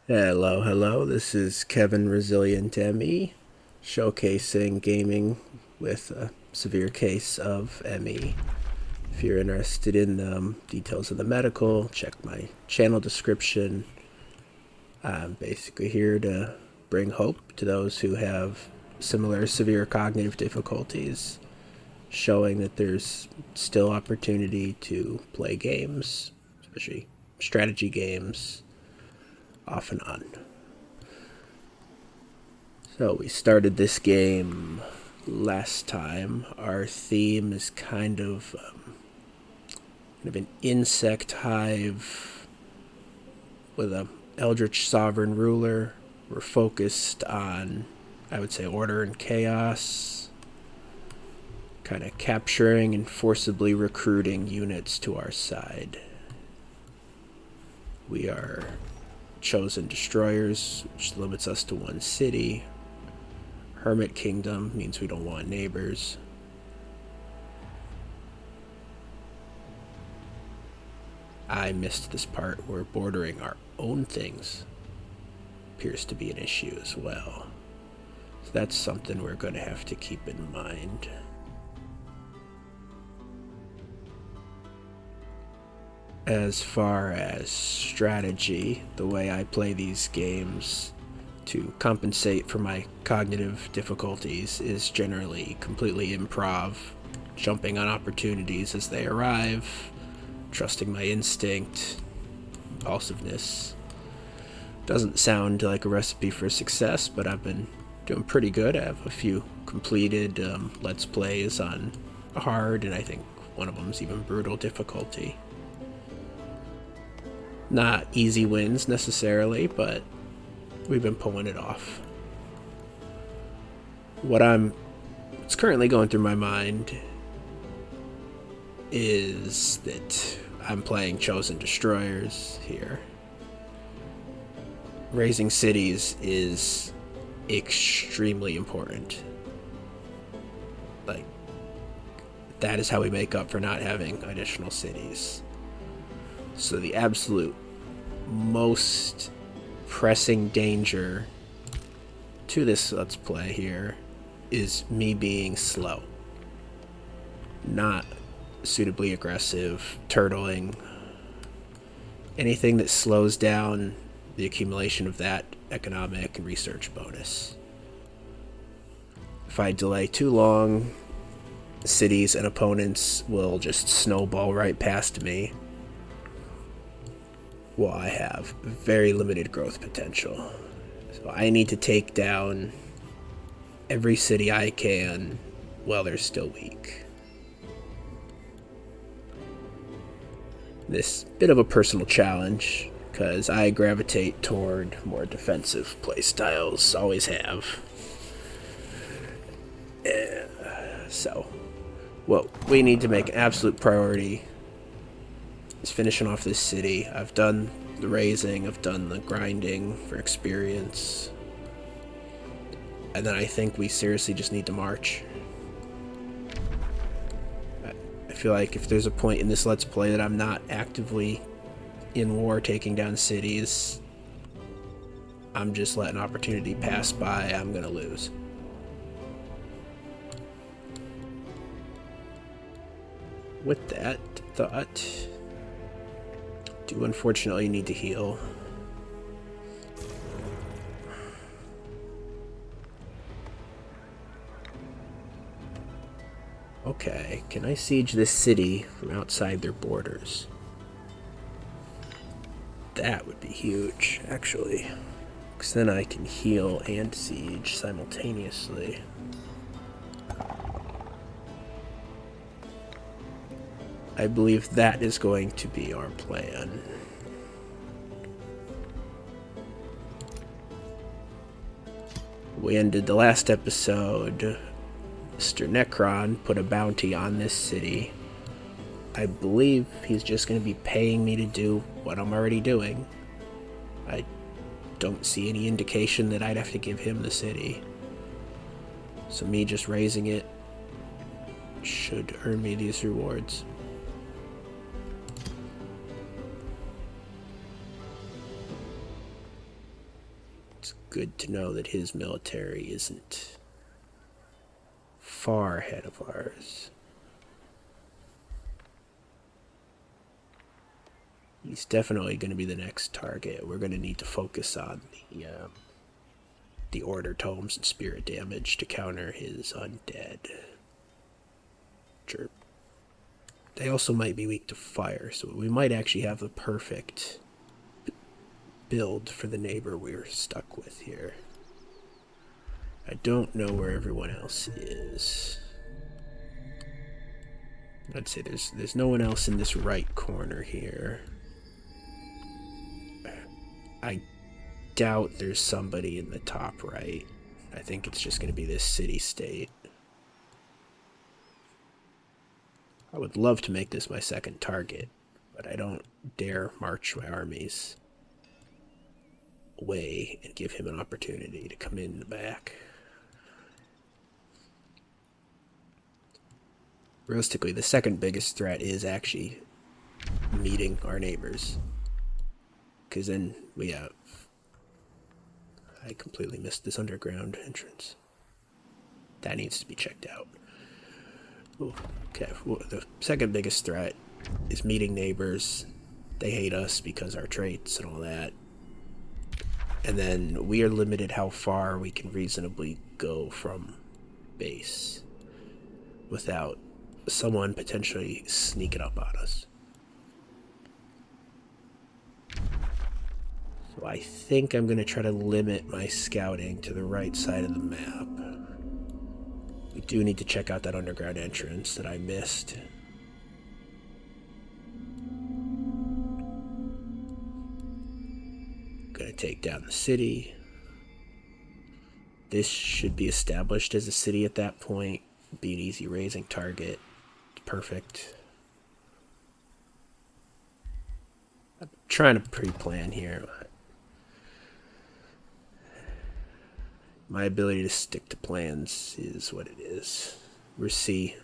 Hello, hello. This is Kevin Resilient ME, showcasing gaming with a severe case of ME. If you're interested in the details of the medical, check my channel description. I'm basically here to bring hope to those who have similar severe cognitive difficulties, showing that there's still opportunity to play games, especially strategy games, off and on. So we started this game last time. Our theme is kind of an insect hive with a eldritch sovereign ruler. We're focused on, I would say, order and chaos, kind of capturing and forcibly recruiting units to our side. We are chosen destroyers, which limits us to one city. Hermit Kingdom means we don't want neighbors. I missed this part where bordering our own things appears to be an issue as well. So that's something we're going to have to keep in mind. As far as strategy, the way I play these games to compensate for my cognitive difficulties is generally completely improv, jumping on opportunities as they arrive, trusting my instinct, impulsiveness. Doesn't sound like a recipe for success, but I've been doing pretty good. I have a few completed Let's Plays on hard, and I think one of them's even brutal difficulty. Not easy wins necessarily, but we've been pulling it off. What's currently going through my mind is that I'm playing Chosen Destroyers here. Raising cities is extremely important. Like, that is how we make up for not having additional cities. So the absolute most pressing danger to this Let's Play here is me being slow. Not suitably aggressive, turtling. Anything that slows down the accumulation of that economic and research bonus. If I delay too long, cities and opponents will just snowball right past me, while I have very limited growth potential. So I need to take down every city I can while they're still weak. This bit of a personal challenge, because I gravitate toward more defensive playstyles, always have. So, what we need to make an absolute priority is finishing off this city. I've done the raising, I've done the grinding for experience, and then I think we seriously just need to march. I feel like if there's a point in this Let's Play that I'm not actively in war taking down cities, I'm just letting opportunity pass by, I'm gonna lose. With that thought, do unfortunately need to heal. Okay, can I siege this city from outside their borders? That would be huge, actually, because then I can heal and siege simultaneously. I believe that is going to be our plan. We ended the last episode. Mr. Necron put a bounty on this city. I believe he's just going to be paying me to do what I'm already doing. I don't see any indication that I'd have to give him the city. So me just raising it should earn me these rewards. good to know that his military isn't far ahead of ours. He's definitely going to be the next target. We're going to need to focus on the order tomes and spirit damage to counter his undead. Sure. They also might be weak to fire, so we might actually have the perfect build for the neighbor we're stuck with here. I don't know where everyone else is. I'd say there's no one else in this right corner here. I doubt there's somebody in the top right. I think it's just going to be this city-state. I would love to make this my second target, but I don't dare march my armies away and give him an opportunity to come in the back. Realistically, the second biggest threat is actually meeting our neighbors. Because then we have... I completely missed this underground entrance. That needs to be checked out. Ooh, okay, well, the second biggest threat is meeting neighbors. They hate us because our traits and all that. And then we are limited how far we can reasonably go from base without someone potentially sneaking up on us. So I think I'm going to try to limit my scouting to the right side of the map. We do need to check out that underground entrance that I missed. Gonna take down the city. This should be established as a city at that point. Be an easy raising target. Perfect. I'm trying to pre-plan here. My ability to stick to plans is what it is. We'll see.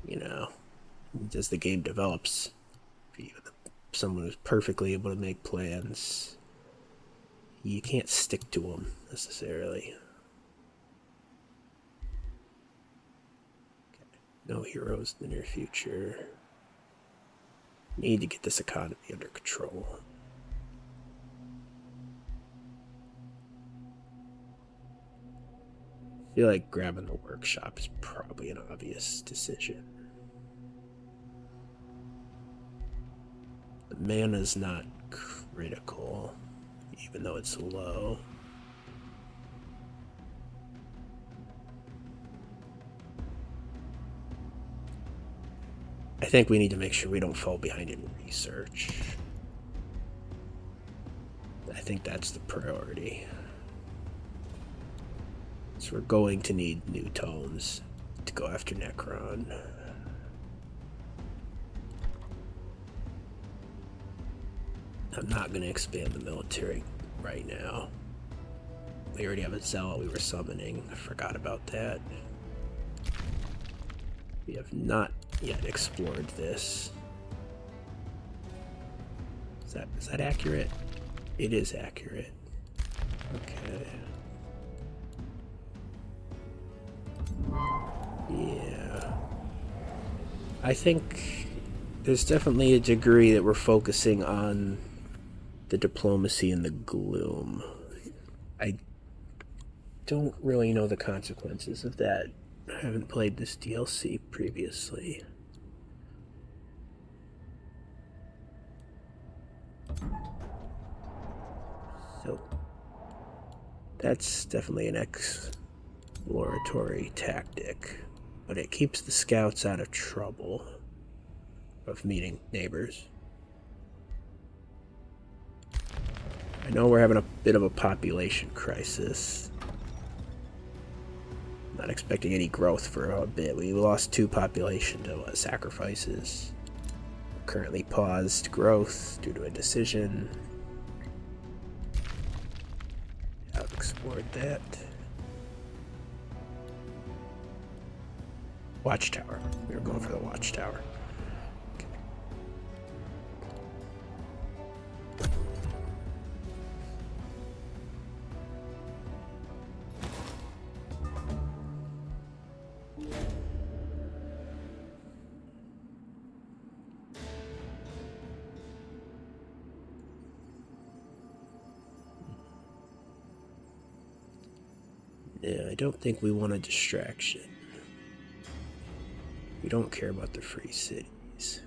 You know, as the game develops, someone who's perfectly able to make plans, you can't stick to them necessarily. Okay. No heroes in the near future. Need to get this economy under control. I feel like grabbing the workshop is probably an obvious decision. The mana's not critical, even though it's low. I think we need to make sure we don't fall behind in research. I think that's the priority. So we're going to need new tomes to go after Necron. I'm not going to expand the military right now. We already have a zealot we were summoning. I forgot about that. We have not yet explored this. Is that accurate? It is accurate. Okay. Yeah. I think there's definitely a degree that we're focusing on the diplomacy and the gloom. I don't really know the consequences of that. I haven't played this DLC previously. So that's definitely an exploratory tactic, but it keeps the scouts out of trouble of meeting neighbors. I know we're having a bit of a population crisis. Not expecting any growth for a bit. We lost 2 population to sacrifices. Currently paused growth due to a decision. I've explored that. Watchtower. We were going for the watchtower. Okay. Yeah, I don't think we want a distraction. We don't care about the free cities.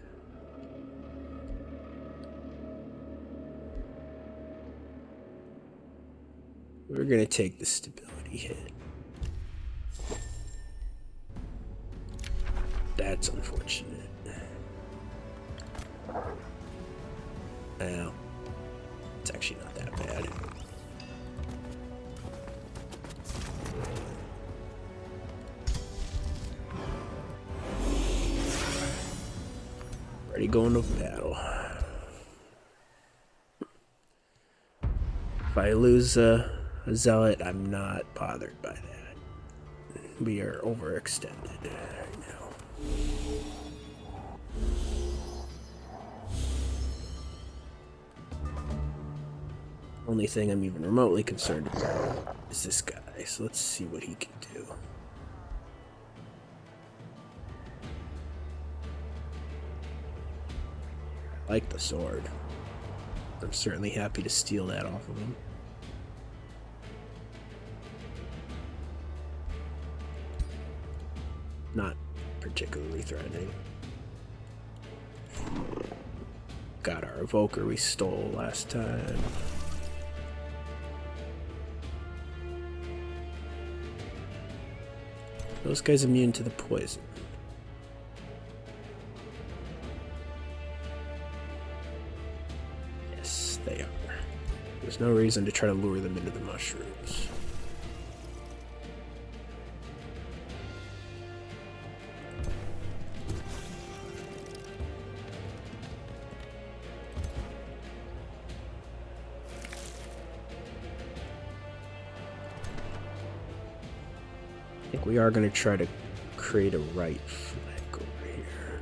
We're gonna take the stability hit. That's unfortunate. Well, it's actually not that bad. Ready, going to battle. If I lose a zealot, I'm not bothered by that. We are overextended right now. Only thing I'm even remotely concerned about is this guy, so let's see what he can do. I like the sword. I'm certainly happy to steal that off of him. Not particularly threatening. Got our evoker we stole last time. Those guys immune to the poison. Yes, they are. There's no reason to try to lure them into the mushrooms. I think we are going to try to create a right flank over here.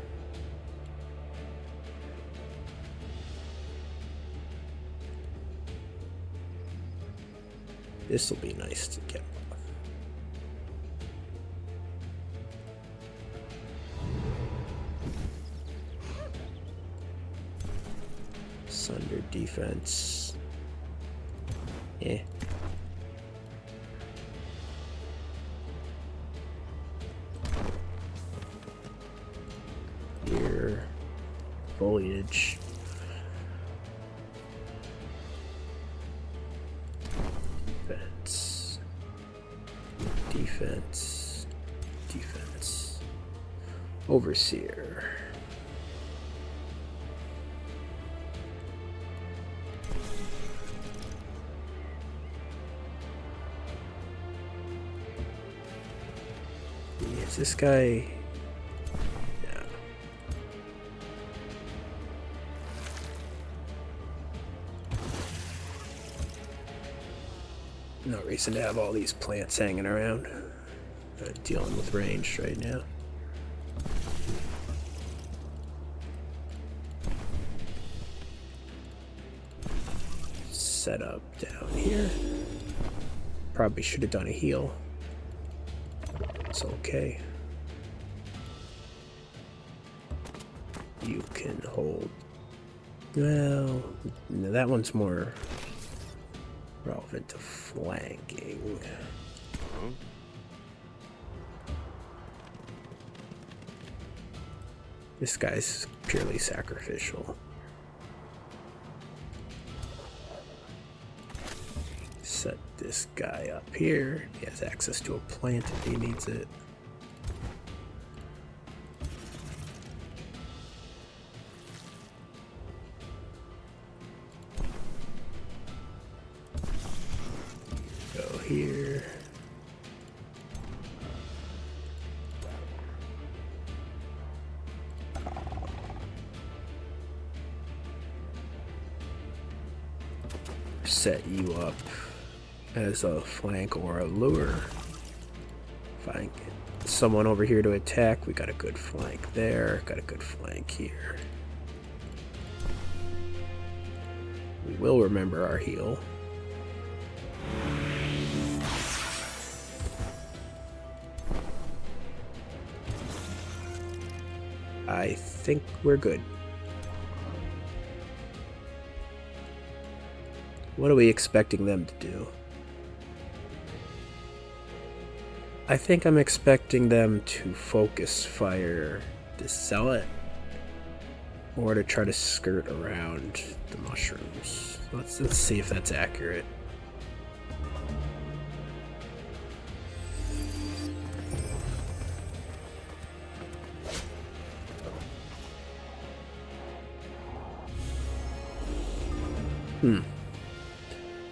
This will be nice to get off. Sunder defense. Eh. Here. Foliage. Defense. Defense. Defense. Overseer. Is this guy? Yeah. No reason to have all these plants hanging around. Dealing with ranged right now. Set up down here. Probably should have done a heal. It's okay. You can hold. Well, no, that one's more relevant to flanking. This guy's purely sacrificial. Set this guy up here. He has access to a plant if he needs it. Go here. Set you up as a flank or a lure. If I can get someone over here to attack, we got a good flank there, got a good flank here. We will remember our heal. I think we're good. What are we expecting them to do? I think I'm expecting them to focus fire to sell it, or to try to skirt around the mushrooms. Let's see if that's accurate.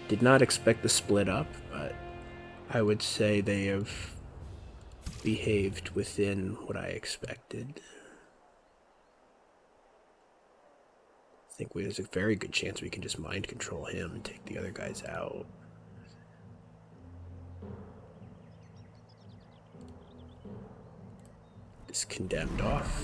Did not expect the split up, but I would say they have behaved within what I expected. I think there's a very good chance we can just mind control him and take the other guys out. Just condemned off.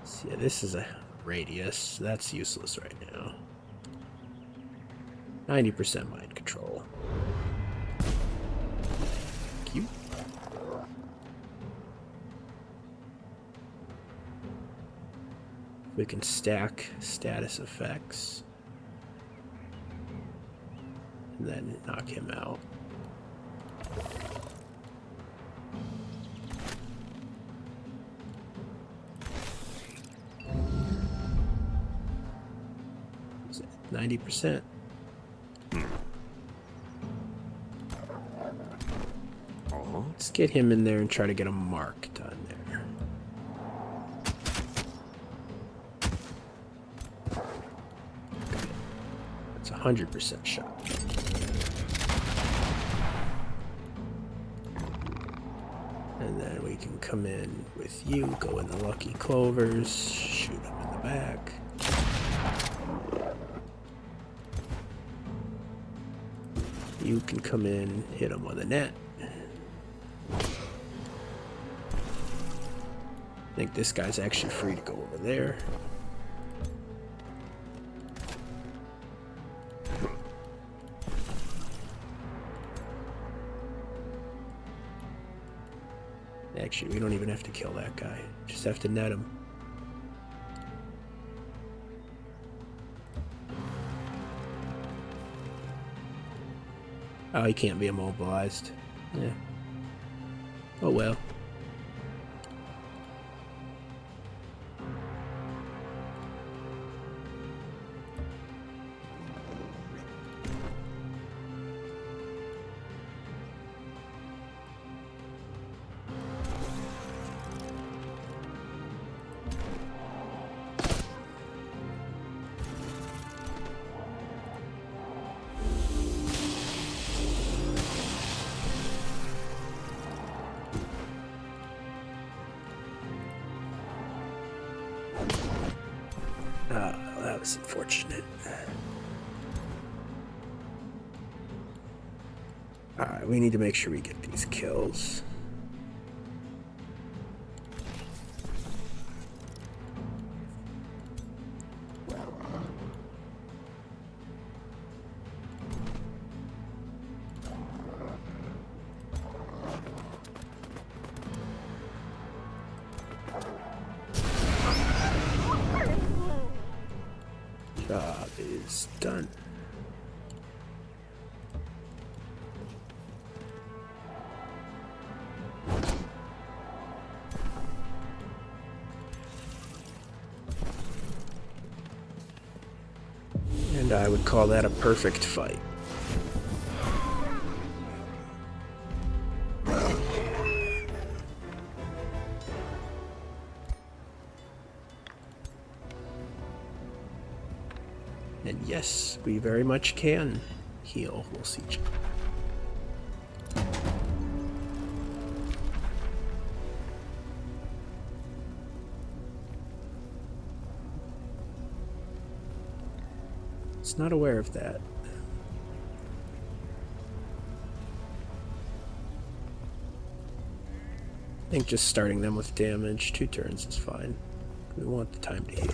So yeah, this is a radius. That's useless right now. 90% mind control. Thank you. We can stack status effects and then knock him out. Is it 90%? Let's get him in there and try to get a mark done there. That's 100% shot. And then we can come in with you, go in the lucky clovers, shoot him in the back. You can come in, hit him on the net. I think this guy's actually free to go over there. Actually, we don't even have to kill that guy. Just have to net him. Oh, he can't be immobilized. Yeah. Oh well. That was unfortunate. Alright, we need to make sure we get these kills. Job is done. And I would call that a perfect fight. And yes, we very much can heal. We'll see. It's not aware of that. I think just starting them with damage, 2 turns is fine. We want the time to heal.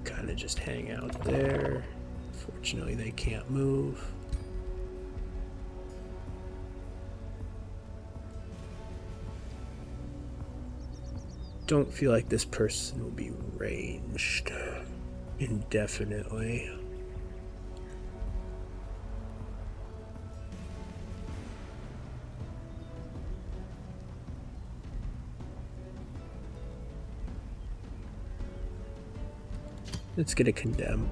Kind of just hang out there. Fortunately, they can't move. don't feel like this person will be ranged indefinitely. Let's get a condemn.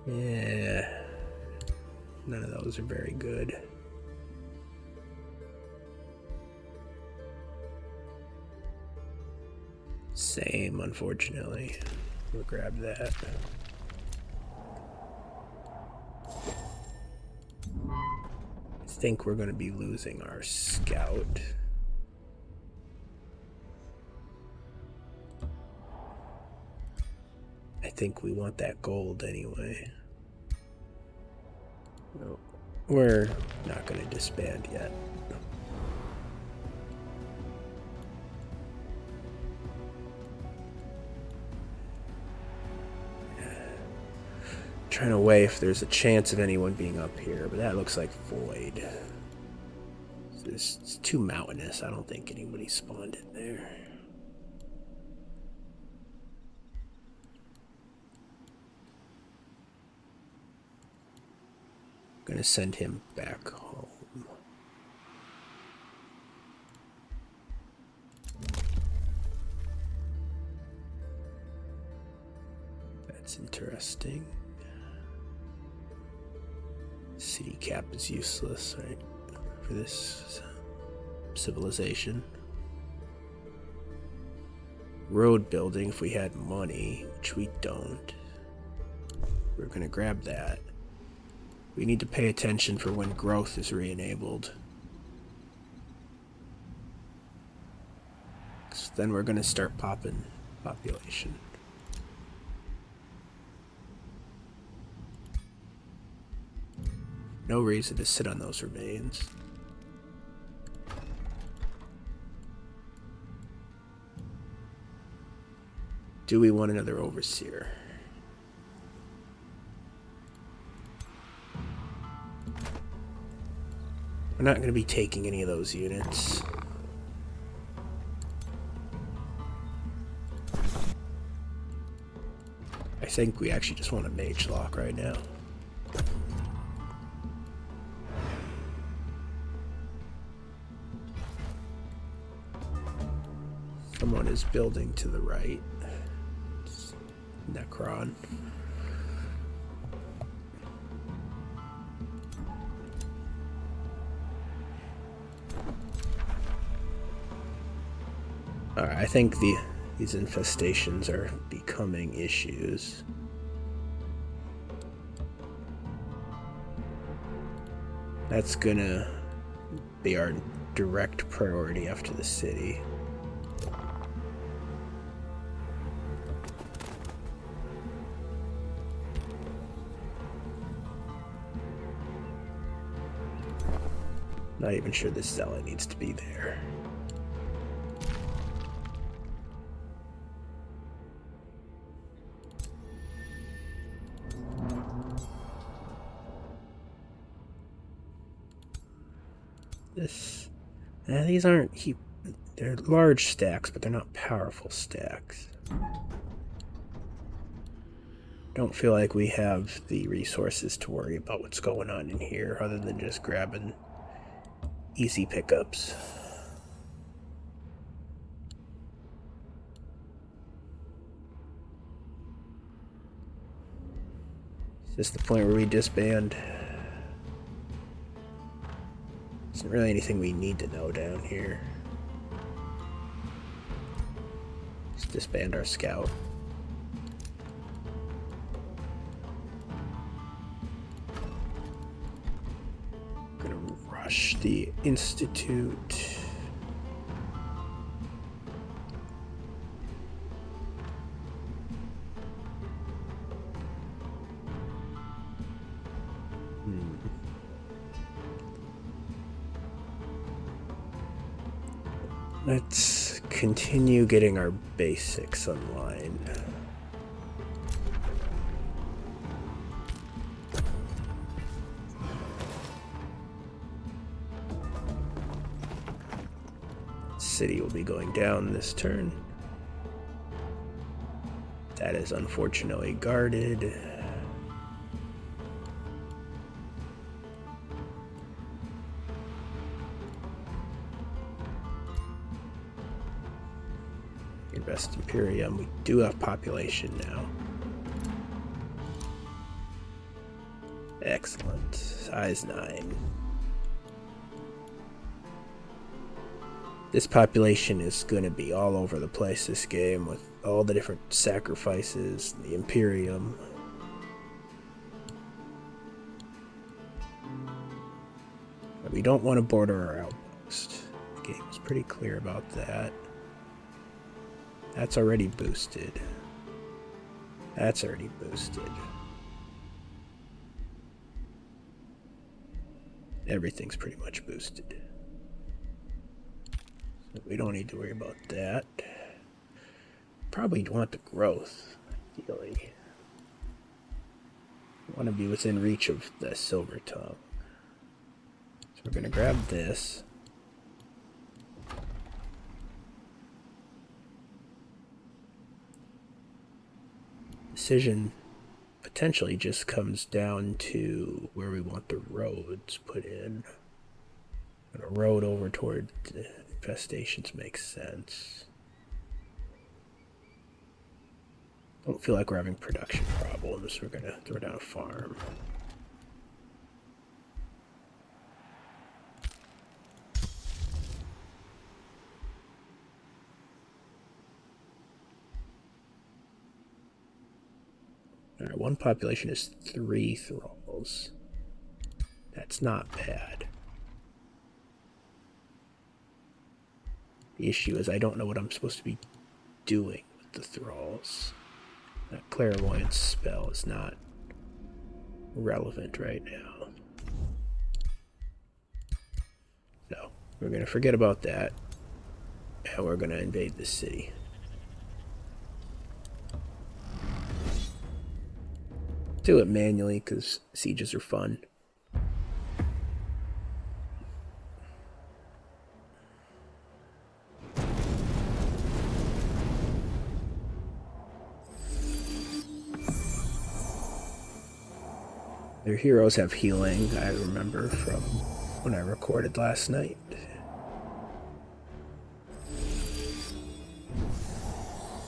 Yeah, none of those are very good. Same, unfortunately. We'll grab that. I think we're going to be losing our scout. I think we want that gold anyway. No, we're not going to disband yet. Trying to weigh if there's a chance of anyone being up here, but that looks like void. It's too mountainous. I don't think anybody spawned in there. I'm gonna send him back home. That's interesting. City cap is useless, right, for this civilization. Road building, if we had money, which we don't. We're gonna grab that. We need to pay attention for when growth is re-enabled. So then we're gonna start popping population. No reason to sit on those remains. Do we want another overseer? We're not going to be taking any of those units. I think we actually just want a mage lock right now. Someone is building to the right. It's Necron. Alright, I think these infestations are becoming issues. That's gonna be our direct priority after the city. Not even sure this zealot needs to be there. These aren't they're large stacks, but they're not powerful stacks. Don't feel like we have the resources to worry about what's going on in here other than just grabbing easy pickups. Is this the point where we disband? Isn't really anything we need to know down here. Let's disband our scout. Gonna rush the Institute. Let's continue getting our basics online. City will be going down this turn. That is unfortunately guarded. Invest Imperium. We do have population now. Excellent. Size 9. This population is going to be all over the place this game with all the different sacrifices, the Imperium. But we don't want to border our outpost. The game is pretty clear about that. That's already boosted. That's already boosted. Everything's pretty much boosted. So we don't need to worry about that. Probably want the growth, ideally. Want to be within reach of the Silver Tongue. So we're going to grab this. Decision potentially just comes down to where we want the roads put in. And a road over toward the infestations makes sense. Don't feel like we're having production problems. We're gonna throw down a farm. Alright, one population is 3 thralls. That's not bad. The issue is I don't know what I'm supposed to be doing with the thralls. That clairvoyance spell is not relevant right now. So, we're going to forget about that. And we're going to invade the city. Do it manually because sieges are fun. Their heroes have healing, I remember from when I recorded last night.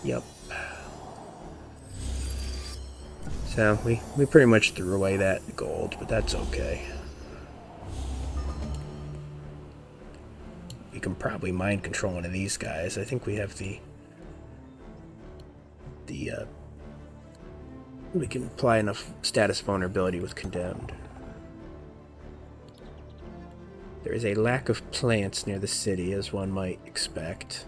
Yep. So, we pretty much threw away that gold, but that's okay. We can probably mind control one of these guys. I think we have we can apply enough status vulnerability with Condemned. There is a lack of plants near the city, as one might expect.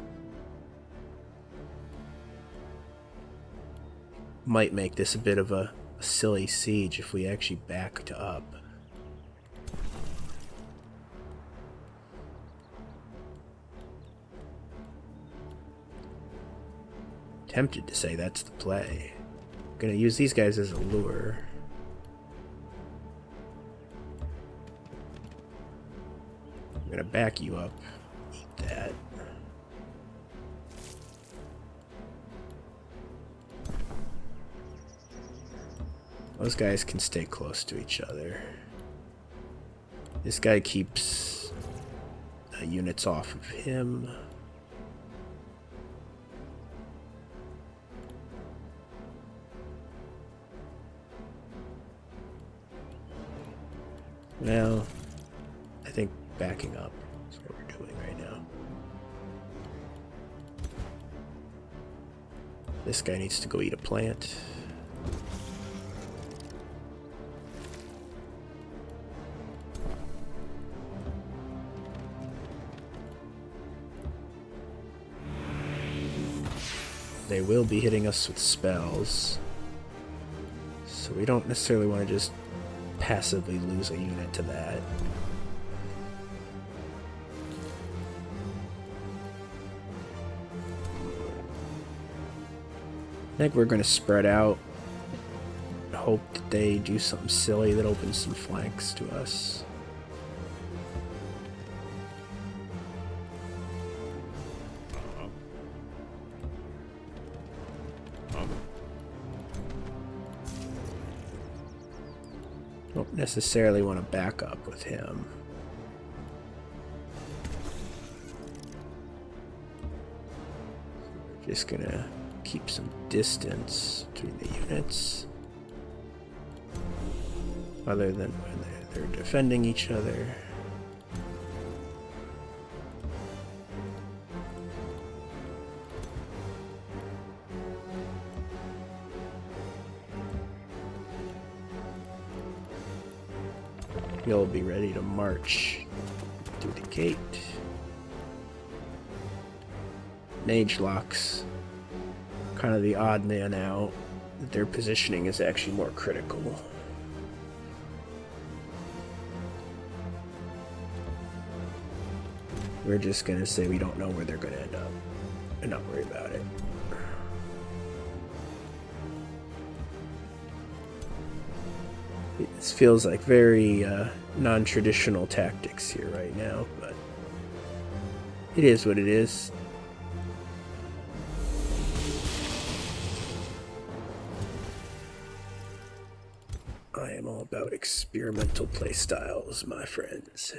Might make this a bit of a silly siege if we actually backed up. Tempted to say that's the play. Gonna use these guys as a lure. I'm gonna back you up. Eat that. Those guys can stay close to each other. This guy keeps units off of him. Well, I think backing up is what we're doing right now. This guy needs to go eat a plant. They will be hitting us with spells, so we don't necessarily want to just passively lose a unit to that. I think we're going to spread out. Hope that they do something silly that opens some flanks to us. Don't necessarily want to back up with him. Just gonna keep some distance between the units, other than when they're defending each other. You'll be ready to march through the gate. Mage locks kind of the odd man out. Their positioning is actually more critical. We're just gonna say we don't know where they're gonna end up and not worry about it. This feels like very non-traditional tactics here right now, but it is what it is. I am all about experimental playstyles, my friends.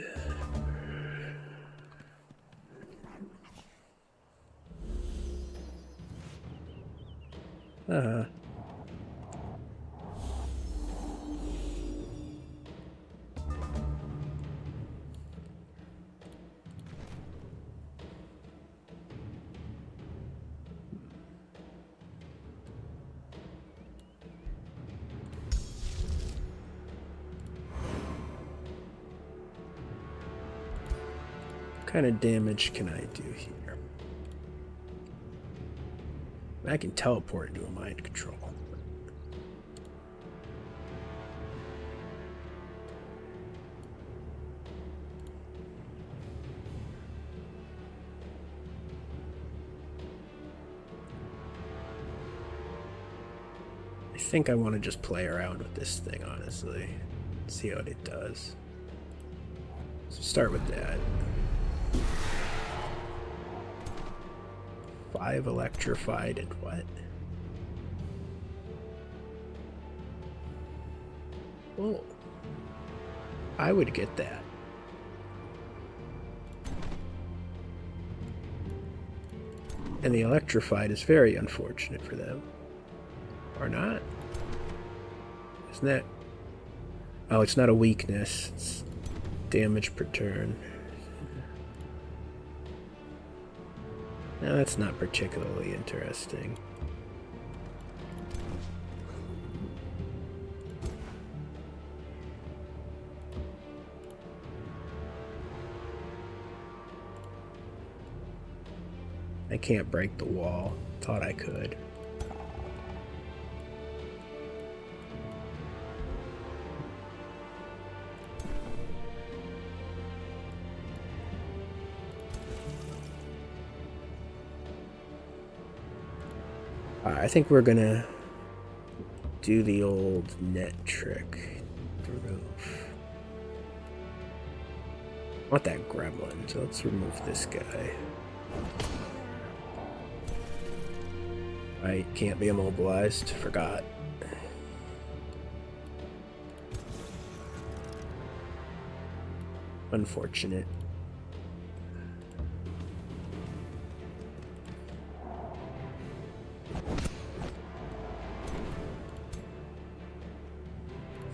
What kind of damage can I do here? I can teleport into a mind control. I think I want to just play around with this thing, honestly. See what it does. So start with that. 5 electrified and what? Oh, I would get that. And the electrified is very unfortunate for them. Or not? Isn't that... Oh, it's not a weakness. It's damage per turn. No, that's not particularly interesting. I can't break the wall. Thought I could. I think we're gonna do the old net trick. The roof. I want that gremlin, so let's remove this guy. I can't be immobilized. Forgot. Unfortunate.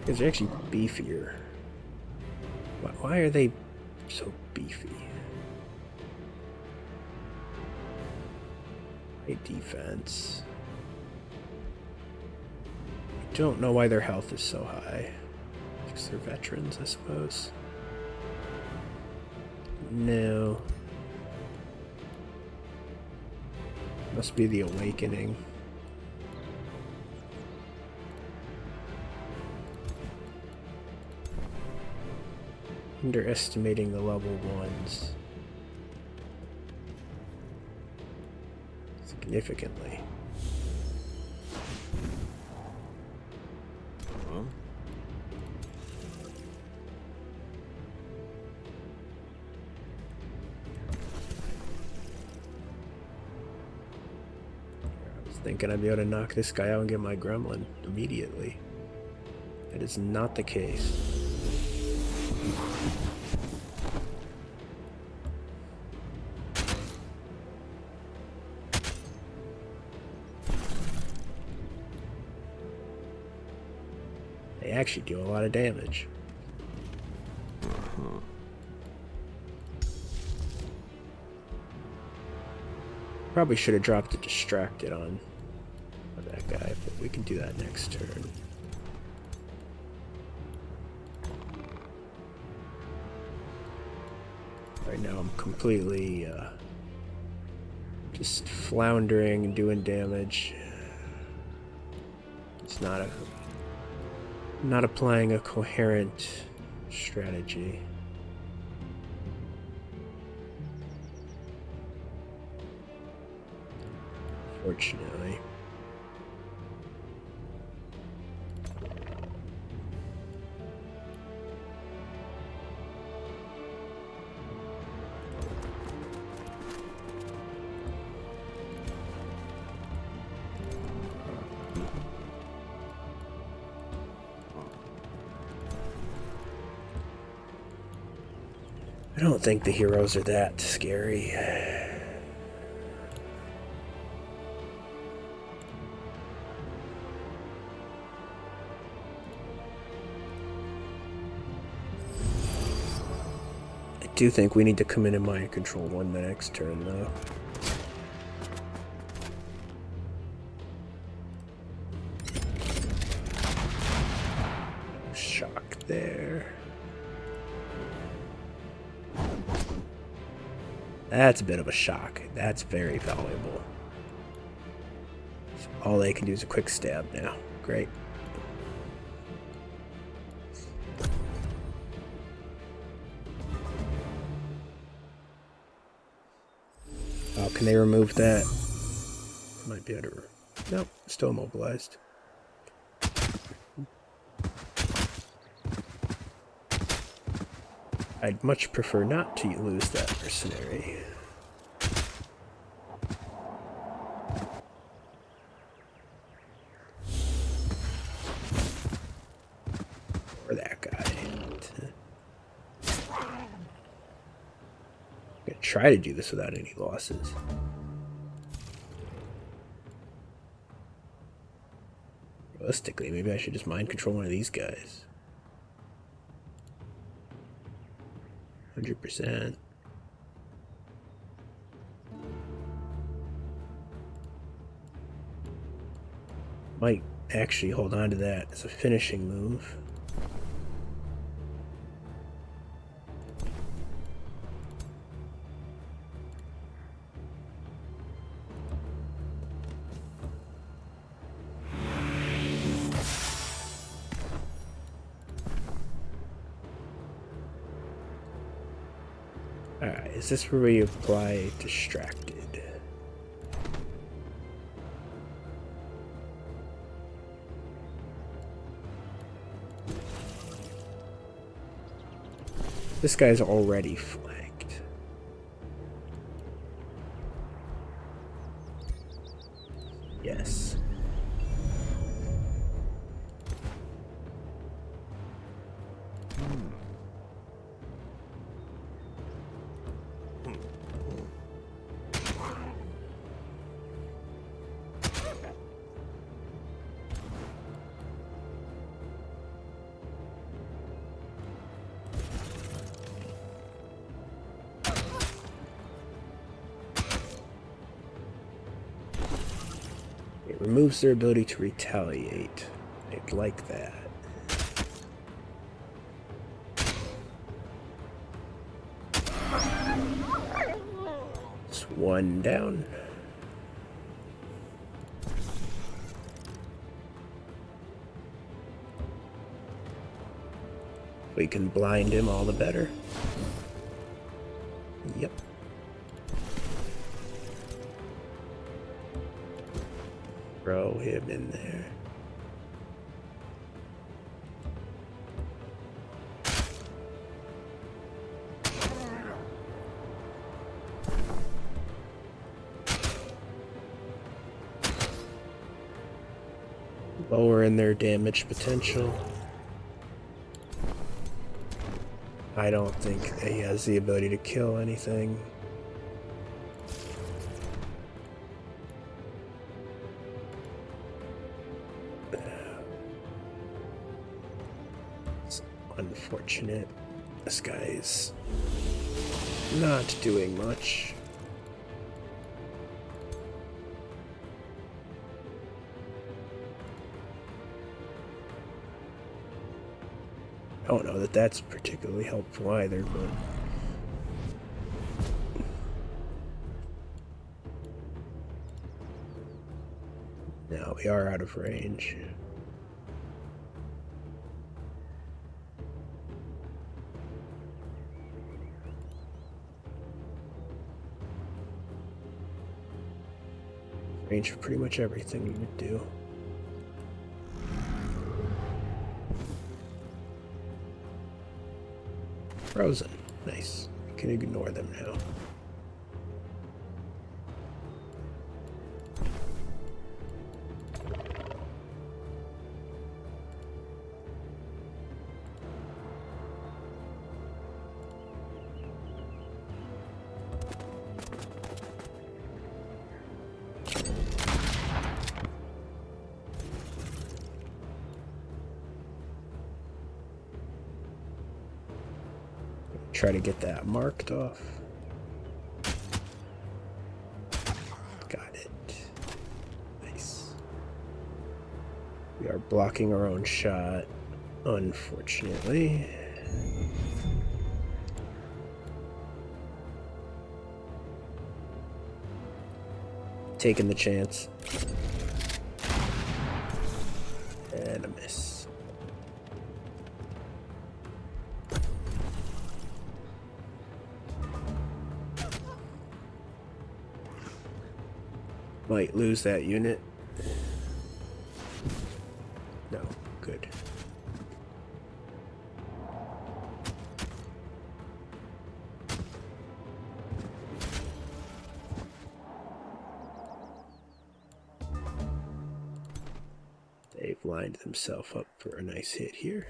Because they're actually beefier. Why are they so beefy? High defense. I don't know why their health is so high. Because they're veterans, I suppose. No. Must be the awakening. Underestimating the level 1s significantly. thinking I'd be able to knock this guy out and get my gremlin immediately. That is not the case. They actually deal a lot of damage. Probably should have dropped a distracted on that guy, but we can do that next turn. Right now I'm completely just floundering and doing damage. It's not applying a coherent strategy. Fortunately. I don't think the heroes are that scary. I do think we need to come in and mind control one the next turn, though. Shock there. That's a bit of a shock. That's very valuable. So all they can do is a quick stab now. Great. Oh, can they remove that? Might be able to. Nope, still immobilized. I'd much prefer not to lose that mercenary. Or that guy. I'm gonna try to do this without any losses. Realistically, maybe I should just mind control one of these guys. 100%. Might actually hold on to that as a finishing move. Alright, is this where we apply distracted? This guy's already flanked. Yes. It removes their ability to retaliate. I'd like that. It's one down. We can blind him, all the better. Yep. Throw him in there. lowering their damage potential. I don't think he has the ability to kill anything. It's unfortunate. This guy's not doing much. I don't know that that's particularly helpful either, but now we are out of range. Range for pretty much everything you would do. Frozen. Nice. You can ignore them now. Try to get that marked off. Got it. Nice. We are blocking our own shot, unfortunately. Taking the chance. And a miss. Might lose that unit. No, good. They've lined themselves up for a nice hit here.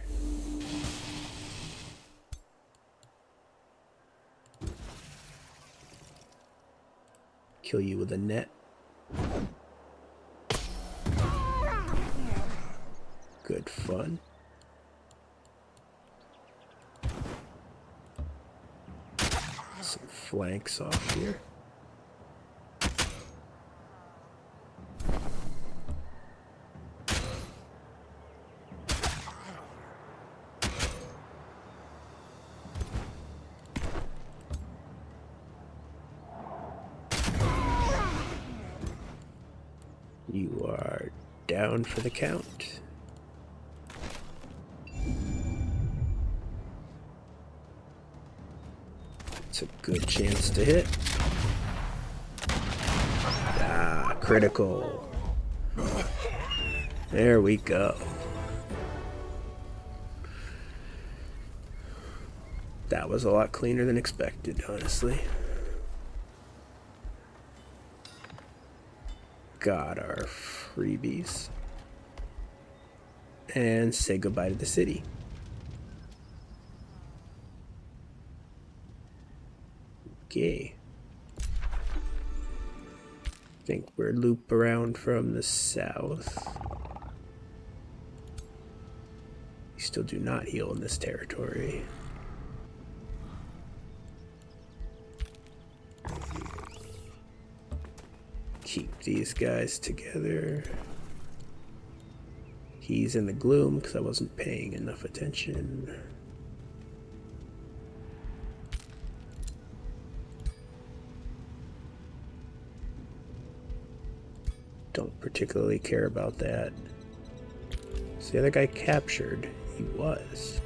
Kill you with a net. Good fun. Some flanks off here. You are down for the count. It's a good chance to hit. Ah, critical. There we go. That was a lot cleaner than expected, honestly. Got our freebies. And say goodbye to the city. Okay. I think we're loop around from the south. We still do not heal in this territory. Keep these guys together. He's in the gloom because I wasn't paying enough attention. Don't particularly care about that. So the other guy captured. He was.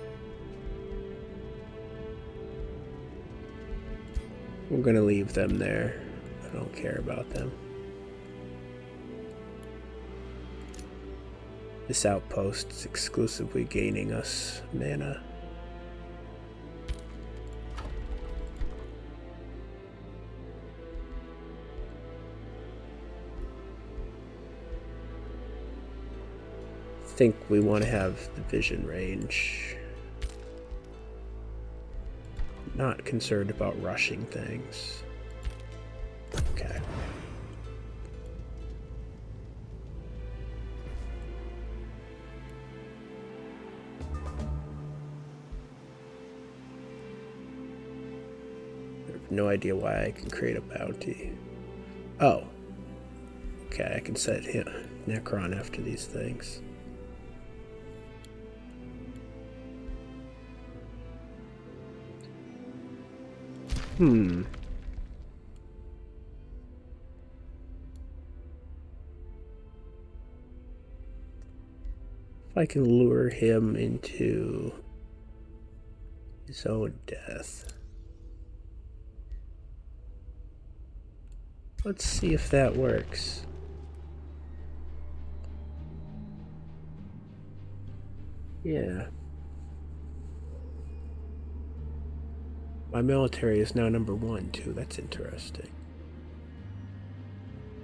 We're gonna leave them there. I don't care about them. This outpost is exclusively gaining us mana. think we want to have the vision range. Not concerned about rushing things. Okay. I have no idea why I can create a bounty. Oh. Okay, I can set Necron after these things. If I can lure him into his own death. Let's see if that works. Yeah. My military is now number 1, too. That's interesting.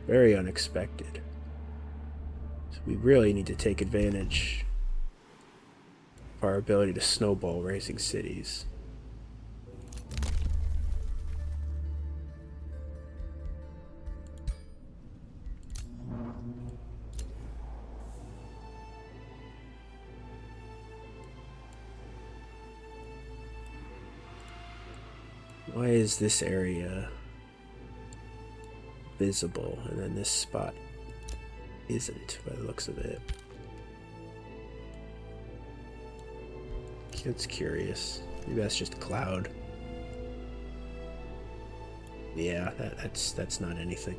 Very unexpected. So we really need to take advantage of our ability to snowball raising cities. Why is this area visible and then this spot isn't, by the looks of it? It's curious. Maybe that's just a cloud. Yeah, that's not anything.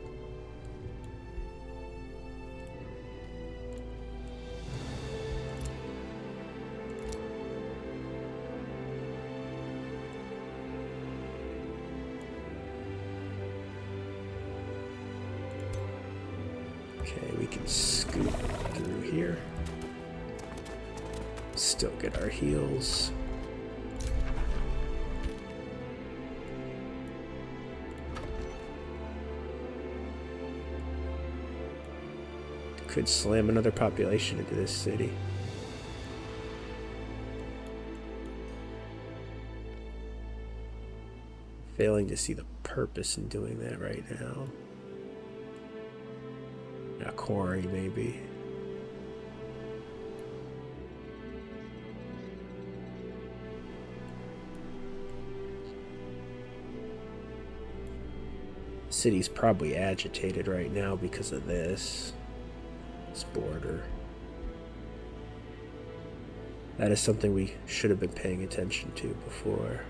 Okay, we can scoot through here. Still get our heals. Could slam another population into this city. Failing to see the purpose in doing that right now. A quarry, maybe. The city's probably agitated right now because of this border. That is something we should have been paying attention to before.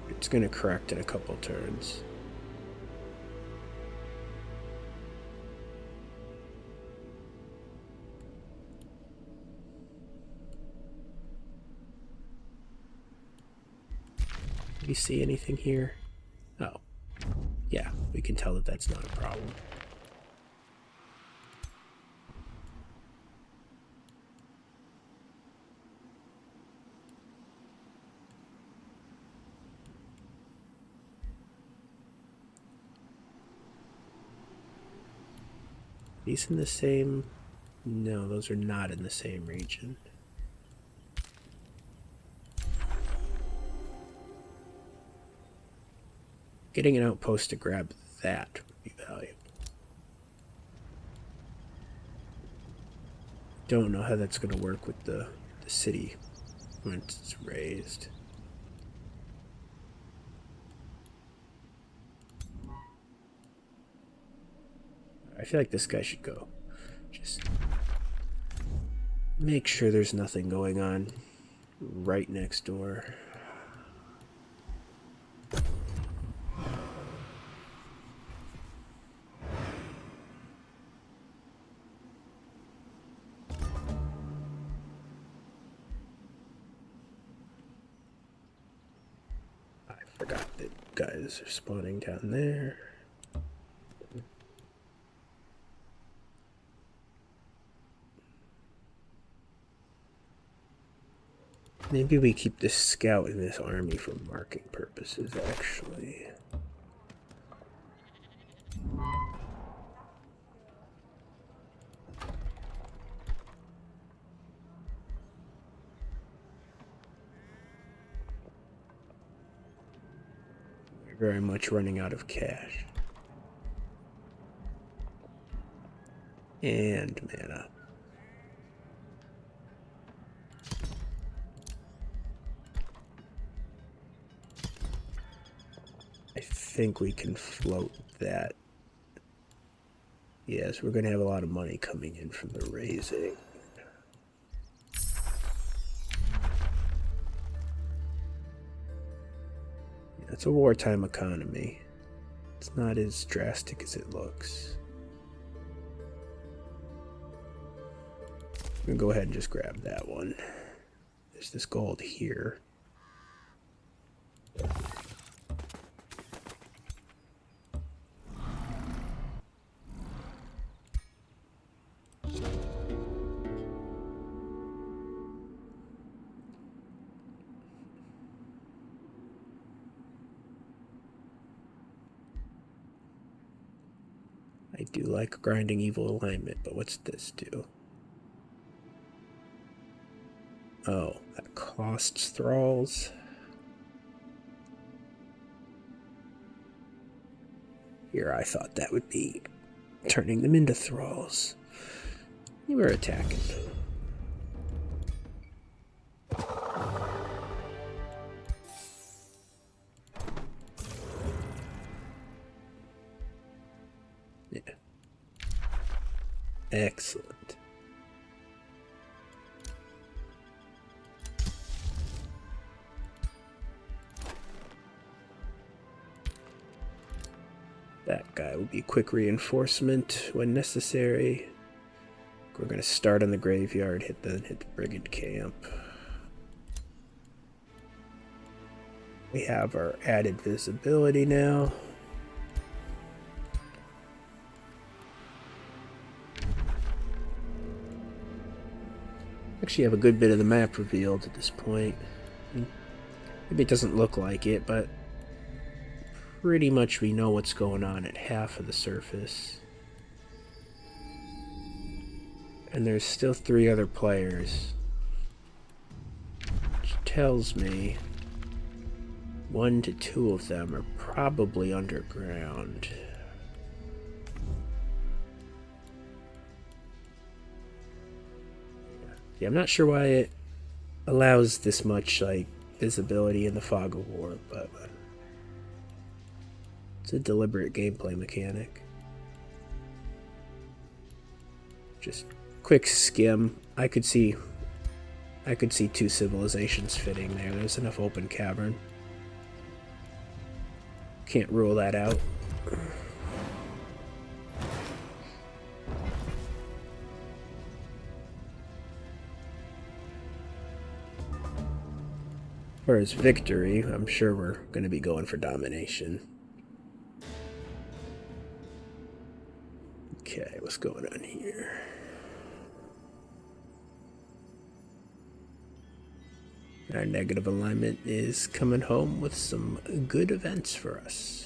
It's going to correct in a couple turns. Do you see anything here? Oh. Yeah, we can tell that that's not a problem. These in the same... No, those are not in the same region. Getting an outpost to grab that would be valuable. Don't know how that's going to work with the city once it's raised. I feel like this guy should go. Just make sure there's nothing going on right next door. I forgot that guys are spawning down there. Maybe we keep this scout in this army for marking purposes, actually. very much running out of cash. And mana. I think we can float that. Yes, we're going to have a lot of money coming in from the raising. It's a wartime economy. It's not as drastic as it looks. I'm going to go ahead and just grab that one. There's this gold here. I do like grinding evil alignment, but what's this do? Oh, that costs thralls. Here, I thought that would be turning them into thralls. You were attacking. Yeah. Excellent. That guy will be quick reinforcement when necessary. We're going to start on the graveyard, hit the brigand camp. We have our added visibility now. Actually have a good bit of the map revealed at this point. Maybe it doesn't look like it, but pretty much we know what's going on at half of the surface. And there's still 3 other players, which tells me 1 to 2 of them are probably underground. Yeah, I'm not sure why it allows this much like visibility in the Fog of War, but it's a deliberate gameplay mechanic. Just quick skim. I could see 2 civilizations fitting there. There's enough open cavern. Can't rule that out. As far as victory, I'm sure we're going to be going for domination. Okay, what's going on here? Our negative alignment is coming home with some good events for us.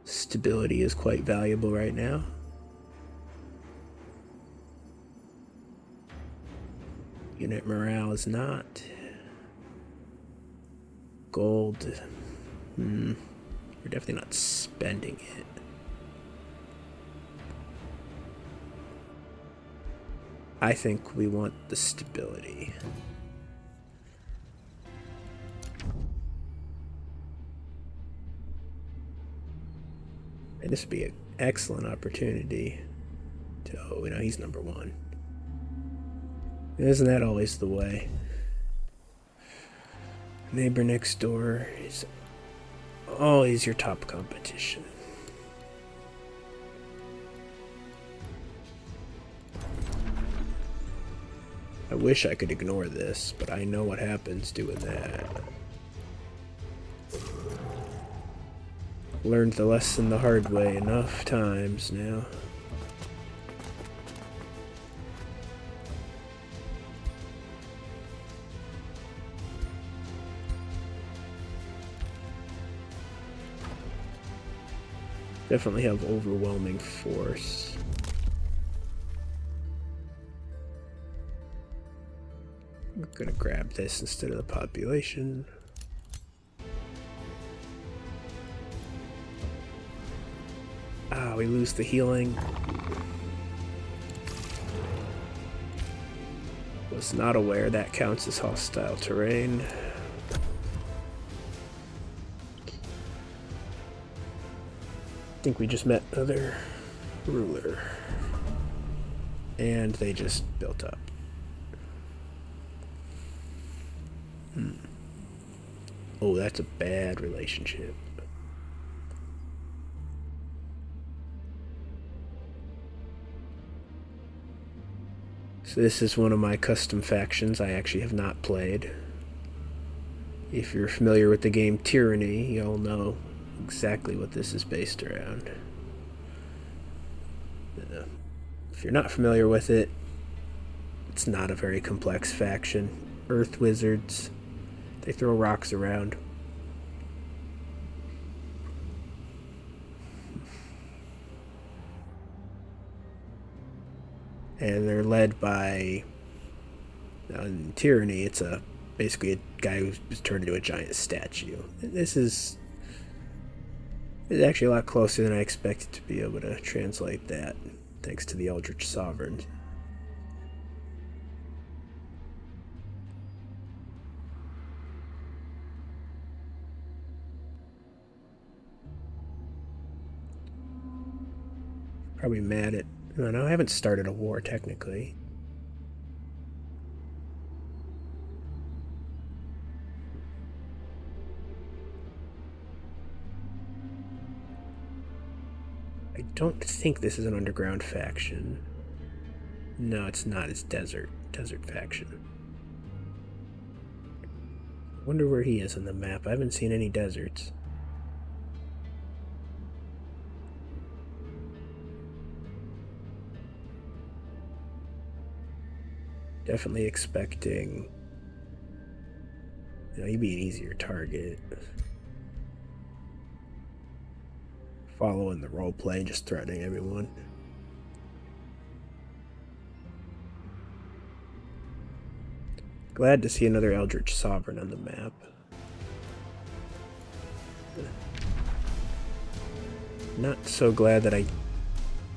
Stability is quite valuable right now. Unit morale is not. Gold. We're definitely not spending it. I think we want the stability. And this would be an excellent opportunity to, oh, you know, he's number 1. Isn't that always the way? Neighbor next door is always your top competition. I wish I could ignore this, but I know what happens doing that. Learned the lesson the hard way enough times now. Definitely have overwhelming force. I'm gonna grab this instead of the population. Ah, we lose the healing. Was not aware that counts as hostile terrain. I think we just met another ruler. And they just built up. Oh, that's a bad relationship. So this is one of my custom factions I actually have not played. If you're familiar with the game Tyranny, you'll know exactly what this is based around. If you're not familiar with it, it's not a very complex faction. Earth wizards, they throw rocks around. And they're led by, in Tyranny, it's basically a guy who's turned into a giant statue. This is actually a lot closer than I expected to be able to translate that, thanks to the Eldritch Sovereign. Probably mad at... No, I haven't started a war, technically. I don't think this is an underground faction. No, it's not. It's desert faction. I wonder where he is on the map. I haven't seen any deserts. Definitely expecting... he'd be an easier target. Following the roleplay, just threatening everyone. Glad to see another Eldritch Sovereign on the map. Not so glad that I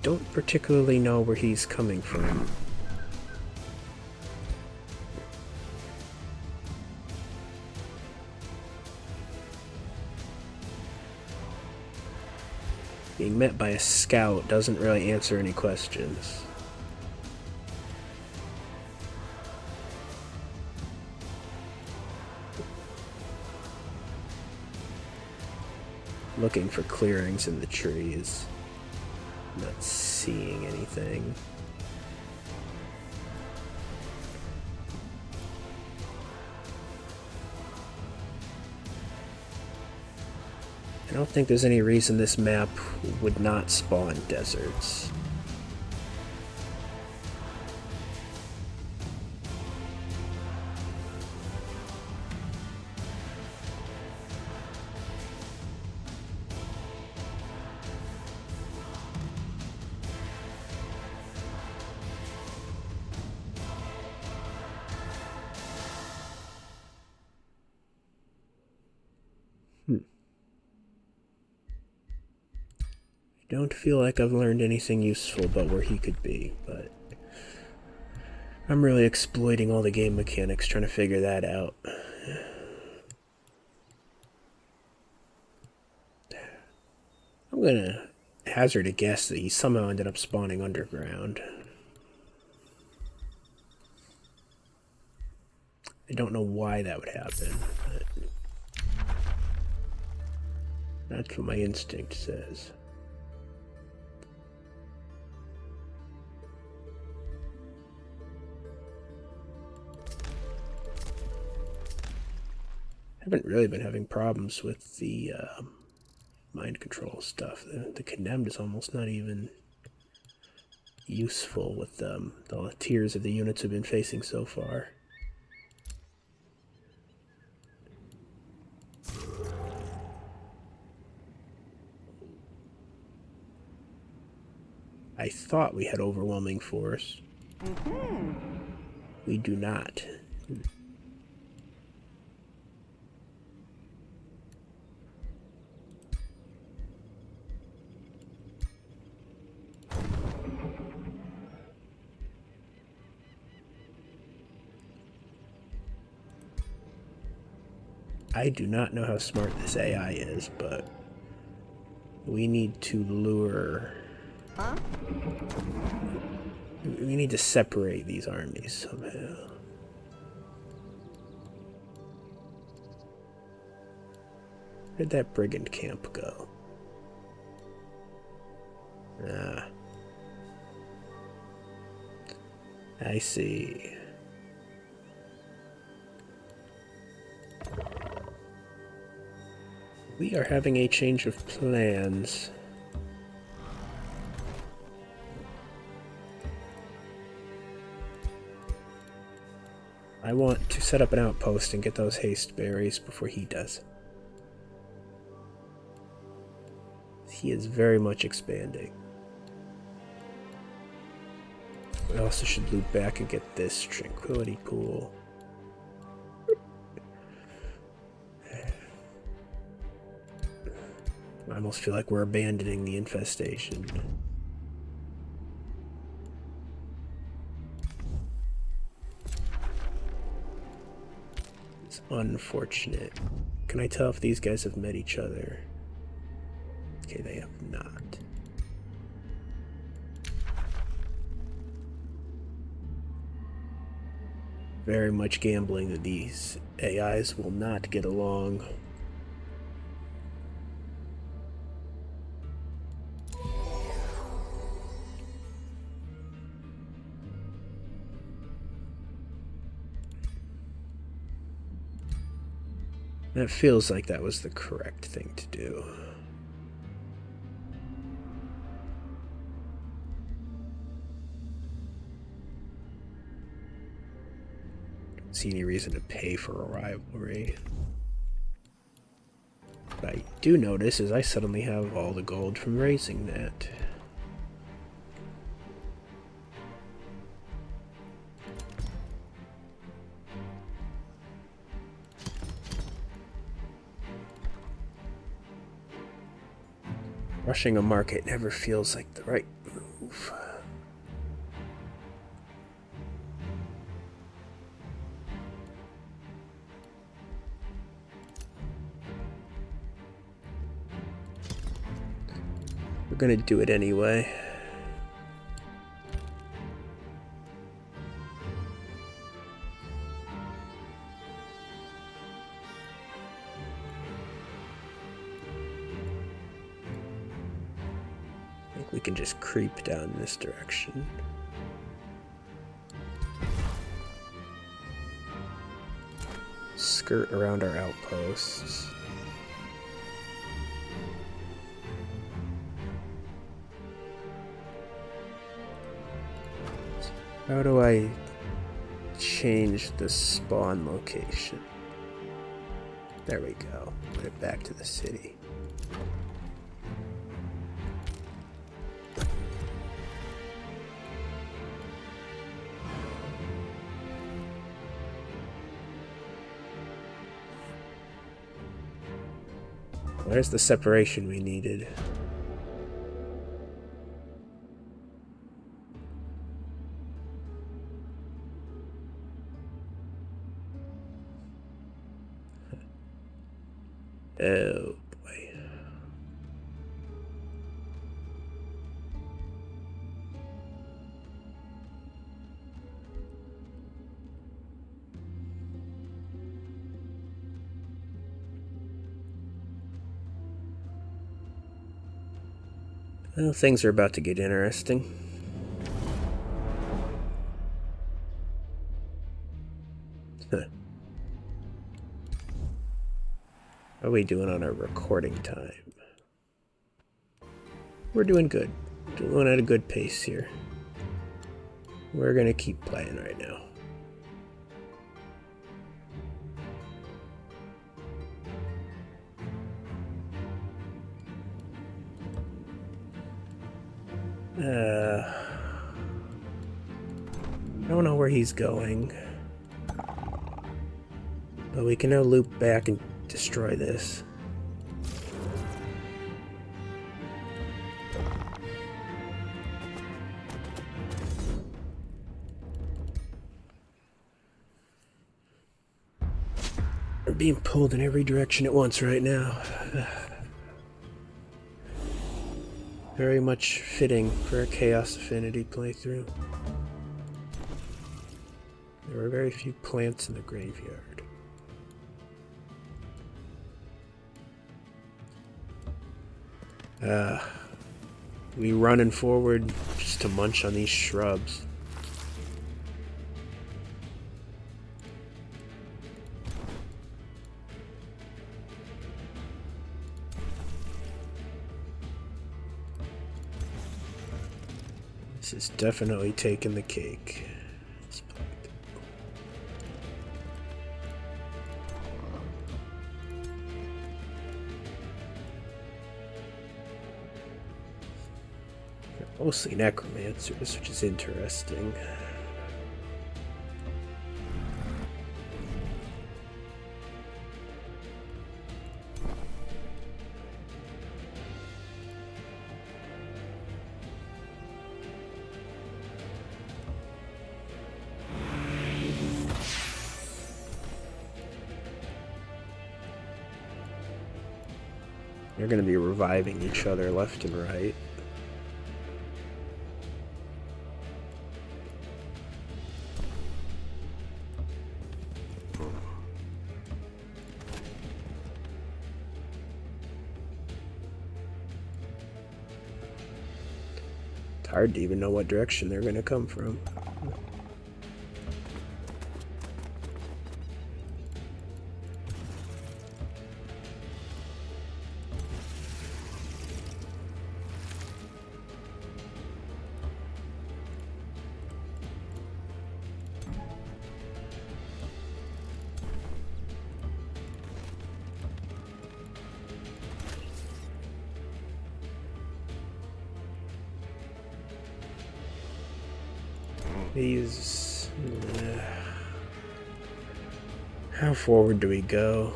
don't particularly know where he's coming from. Being met by a scout doesn't really answer any questions. Looking for clearings in the trees. Not seeing anything. I don't think there's any reason this map would not spawn deserts. Don't feel like I've learned anything useful about where he could be, but I'm really exploiting all the game mechanics trying to figure that out. I'm gonna hazard a guess that he somehow ended up spawning underground. I don't know why that would happen, but that's what my instinct says. I haven't really been having problems with the mind control stuff. The condemned is almost not even useful with the tiers of the units I've been facing so far. I thought we had overwhelming force. We do not. I do not know how smart this AI is, but we need to lure... Huh? We need to separate these armies somehow. Where'd that brigand camp go? Ah. I see. We are having a change of plans. I want to set up an outpost and get those haste berries before he does. He is very much expanding. I also should loop back and get this tranquility pool. I almost feel like we're abandoning the infestation. It's unfortunate. Can I tell if these guys have met each other? Okay, they have not. Very much gambling that these AIs will not get along. That feels like that was the correct thing to do. Don't see any reason to pay for a rivalry. What I do notice is I suddenly have all the gold from raising that. Rushing a market never feels like the right move. We're gonna do it anyway. We can just creep down this direction. Skirt around our outposts. How do I change the spawn location? There we go. Put it back to the city. Where's the separation we needed? Oh boy. Well, things are about to get interesting. How are we doing on our recording time? We're doing good. Doing at a good pace here. We're gonna keep playing right now. I don't know where he's going. But we can now loop back and destroy this. We're being pulled in every direction at once right now. Very much fitting for a Chaos Affinity playthrough. There were very few plants in the graveyard. We running forward just to munch on these shrubs. This is definitely taking the cake. Mostly necromancers, which is interesting. They're going to be reviving each other left and right. Hard to even know what direction they're going to come from. These... how forward do we go?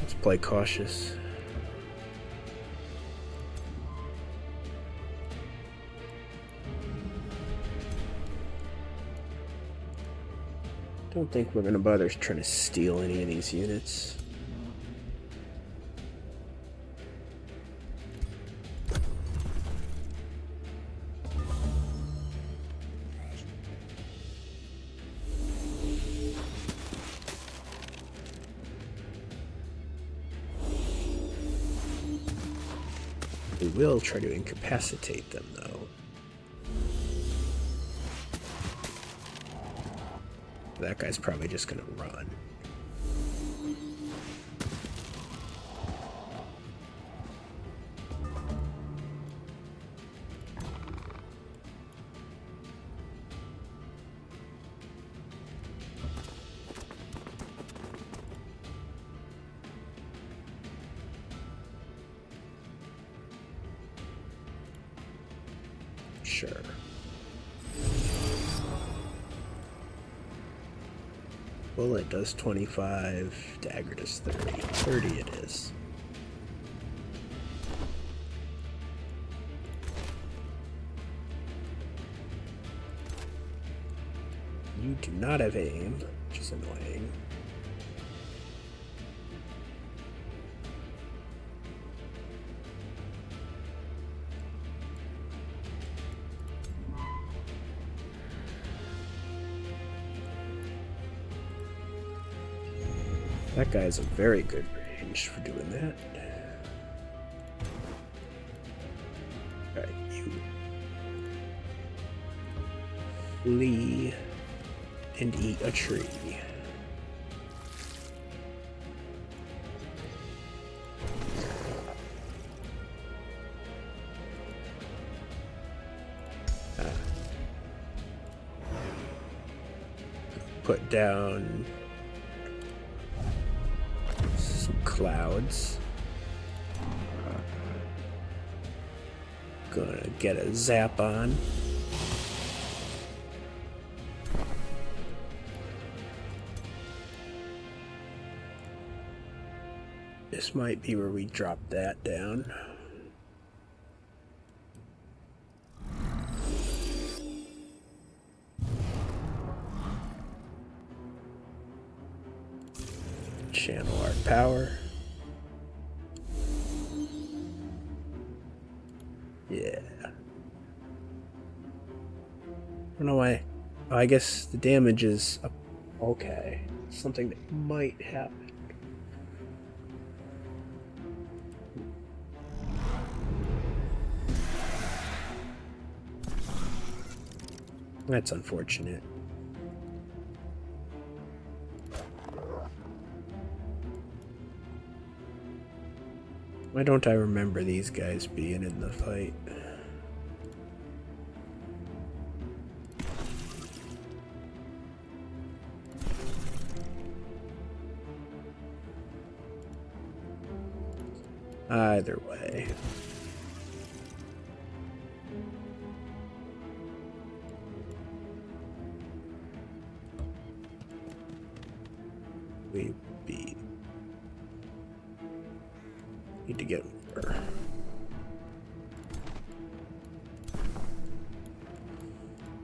Let's play cautious. Don't think we're gonna bother trying to steal any of these units. We will try to incapacitate them, though. That guy's probably just gonna run. Sure. Bullet does 25, dagger does 30. 30 it is. You do not have aim, which is annoying. That guy has a very good range for doing that. Alright, you flee and eat a tree. Put down some clouds. Gonna get a zap on. This might be where we drop that down. Channel our power. Yeah. I don't know why. Oh, I guess the damage is okay. Something that might happen. That's unfortunate. Why don't I remember these guys being in the fight? Either way. We beat. Need to get more.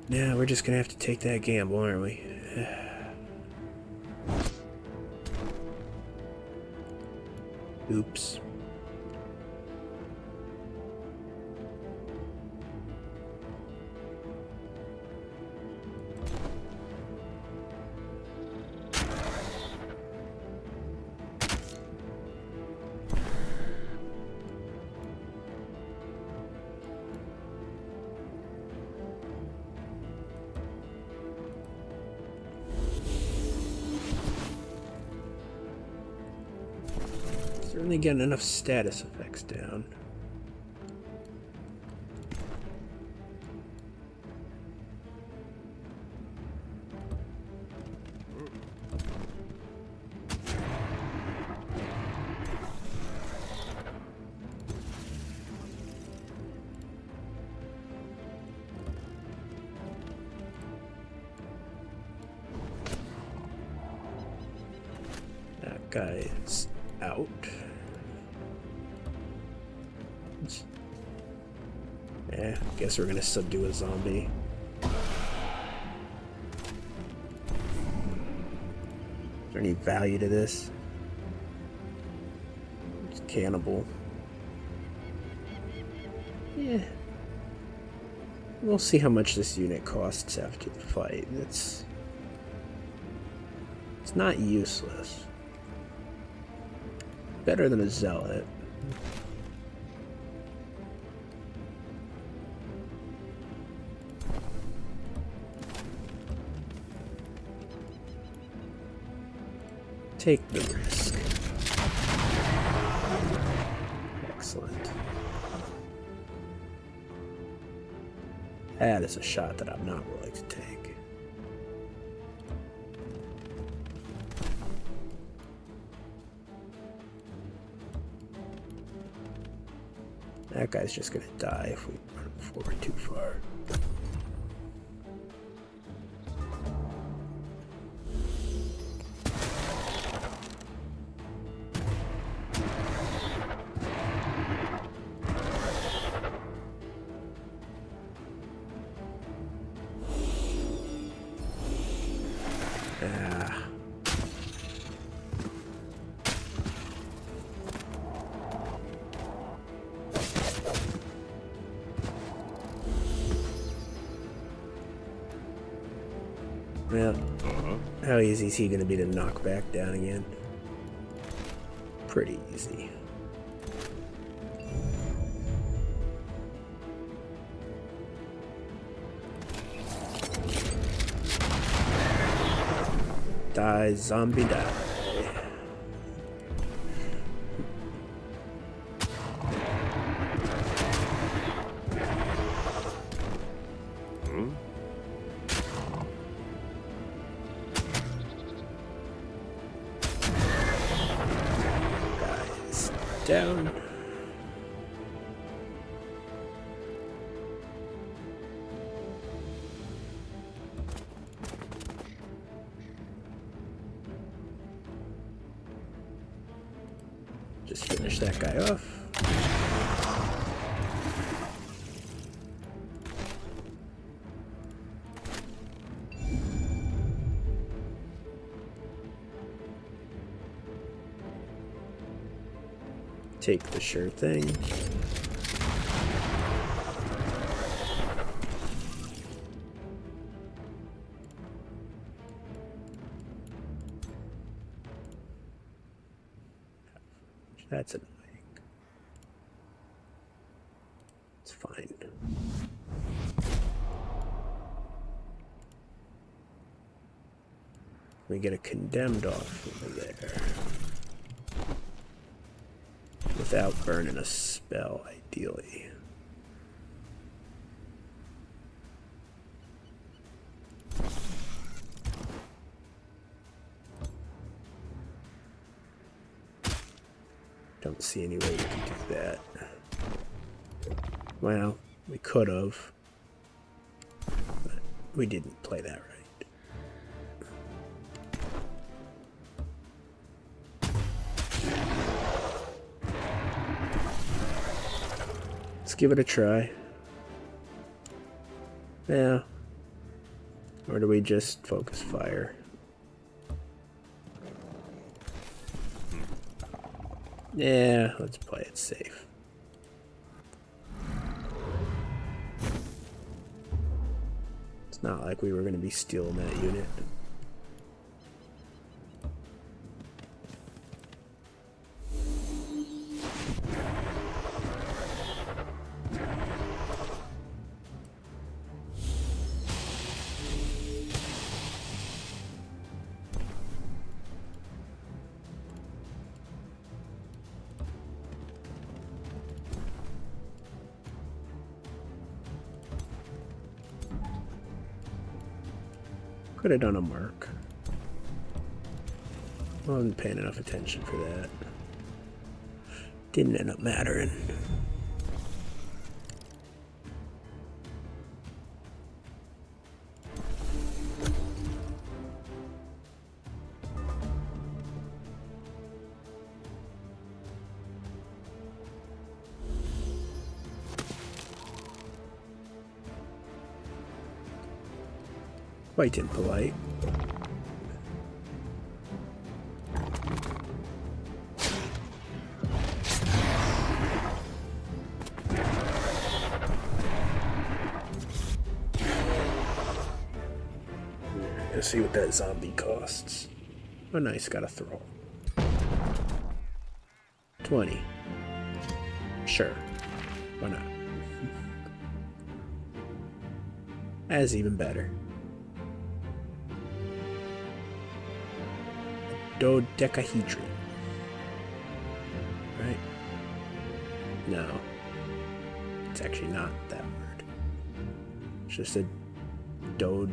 Yeah, we're just gonna have to take that gamble, aren't we? Oops. Certainly getting enough status effects down. That guy is out. Yeah, guess we're gonna subdue a zombie. Is there any value to this? It's cannibal. Yeah. We'll see how much this unit costs after the fight. It's not useless. Better than a zealot. Take the risk. Excellent. That is a shot that I'm not willing to take. That guy's just gonna die if we run forward too far. Well, how easy is he going to be to knock back down again? Pretty easy. Die, zombie, die. Down. Just finish that guy off. Take the sure thing. That's annoying. It's fine. We get a condemned off over there. Without burning a spell, ideally. Don't see any way we can do that. Well, we could have, but we didn't play that right. Let's give it a try. Yeah. Or do we just focus fire? Yeah, let's play it safe. It's not like we were going to be stealing that unit. Could have done a mark. I wasn't paying enough attention for that. Didn't end up mattering. Quite impolite. Let's see what that zombie costs. Oh nice, got a throw. 20. Sure. Why not? That's even better. Dodecahedron. Right? No. It's actually not that word. It's just a dodecagon.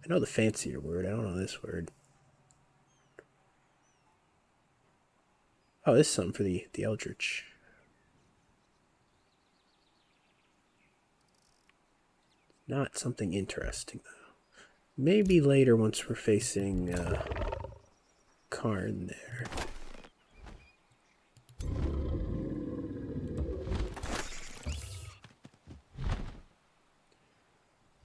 I know the fancier word, I don't know this word. Oh, this is something for the Eldritch. Not something interesting, though. Maybe later once we're facing Karn there.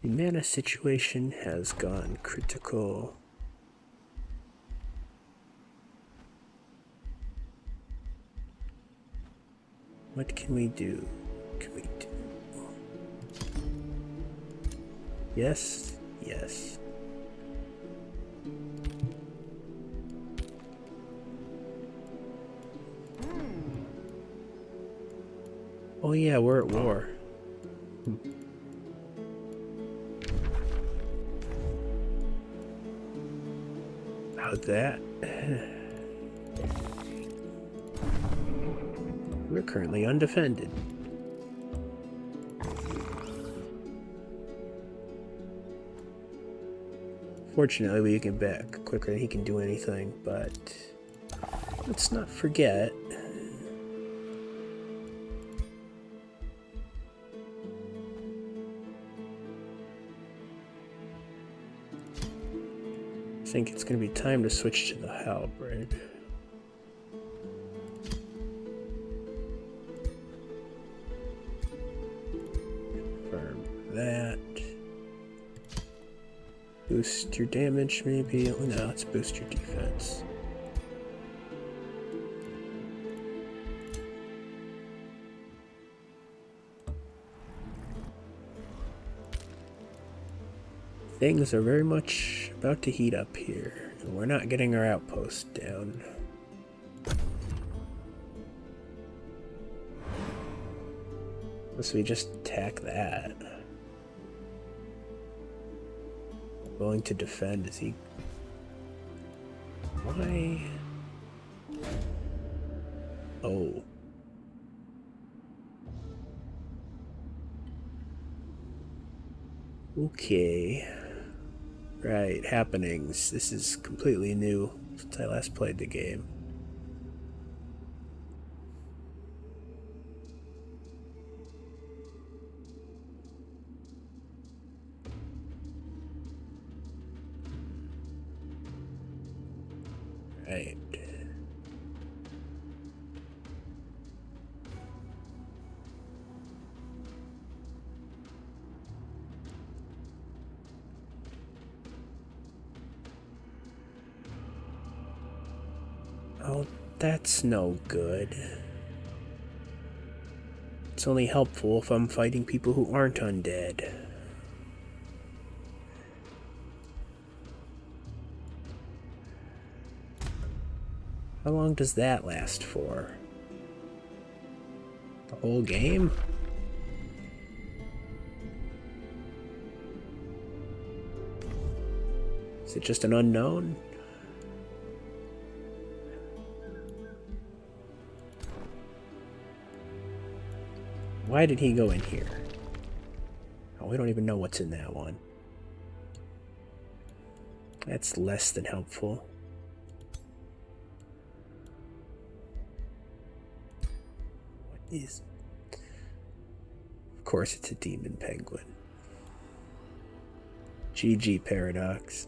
The mana situation has gone critical. What can we do? Yes, yes. Oh yeah, we're at war. How's that? We're currently undefended. Fortunately, we get back quicker than he can do anything, but let's not forget think it's going to be time to switch to the halberd. Confirm that. Boost your damage, maybe? No, let's boost your defense. Things are very much about to heat up here, and we're not getting our outpost down. Unless we just attack that. Willing to defend, is he... Why? Oh. Okay. Right, happenings. This is completely new since I last played the game. Right. Oh, that's no good. It's only helpful if I'm fighting people who aren't undead. How long does that last for? The whole game? Is it just an unknown? Why did he go in here? Oh, we don't even know what's in that one. That's less than helpful. What is... Of course it's a demon penguin. GG Paradox.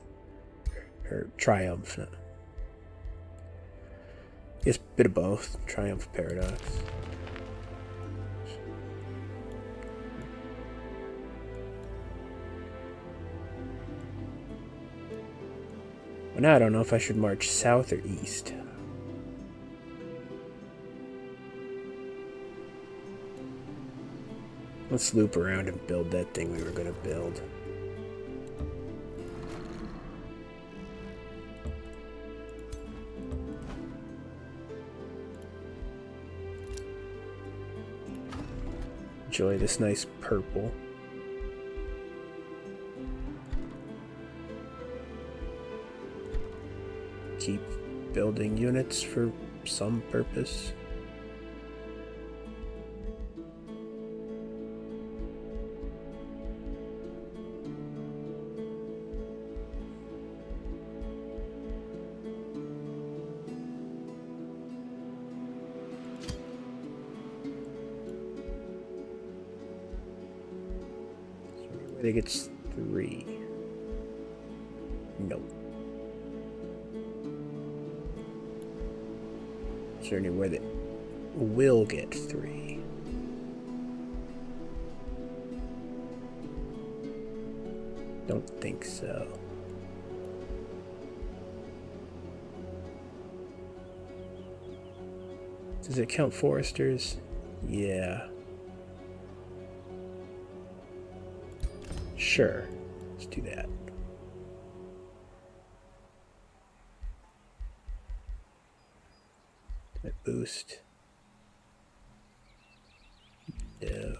Or Triumph. Yes, bit of both. Triumph, Paradox. Well, now I don't know if I should march south or east. Let's loop around and build that thing we were going to build. Enjoy this nice purple. Keep building units for some purpose. I think it's 3. Nope. Is there anywhere that will get 3? Don't think so. Does it count foresters? Yeah. Sure. Let's do that. That boost. No.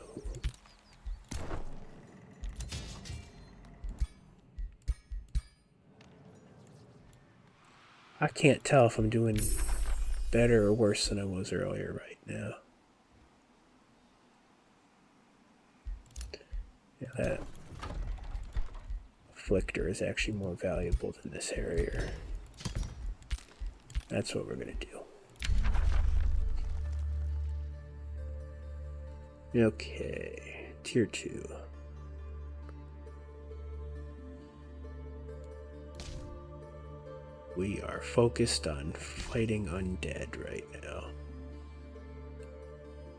I can't tell if I'm doing better or worse than I was earlier right now. Yeah, that Afflictor is actually more valuable than this Harrier. That's what we're going to do. Okay, tier 2. We are focused on fighting undead right now.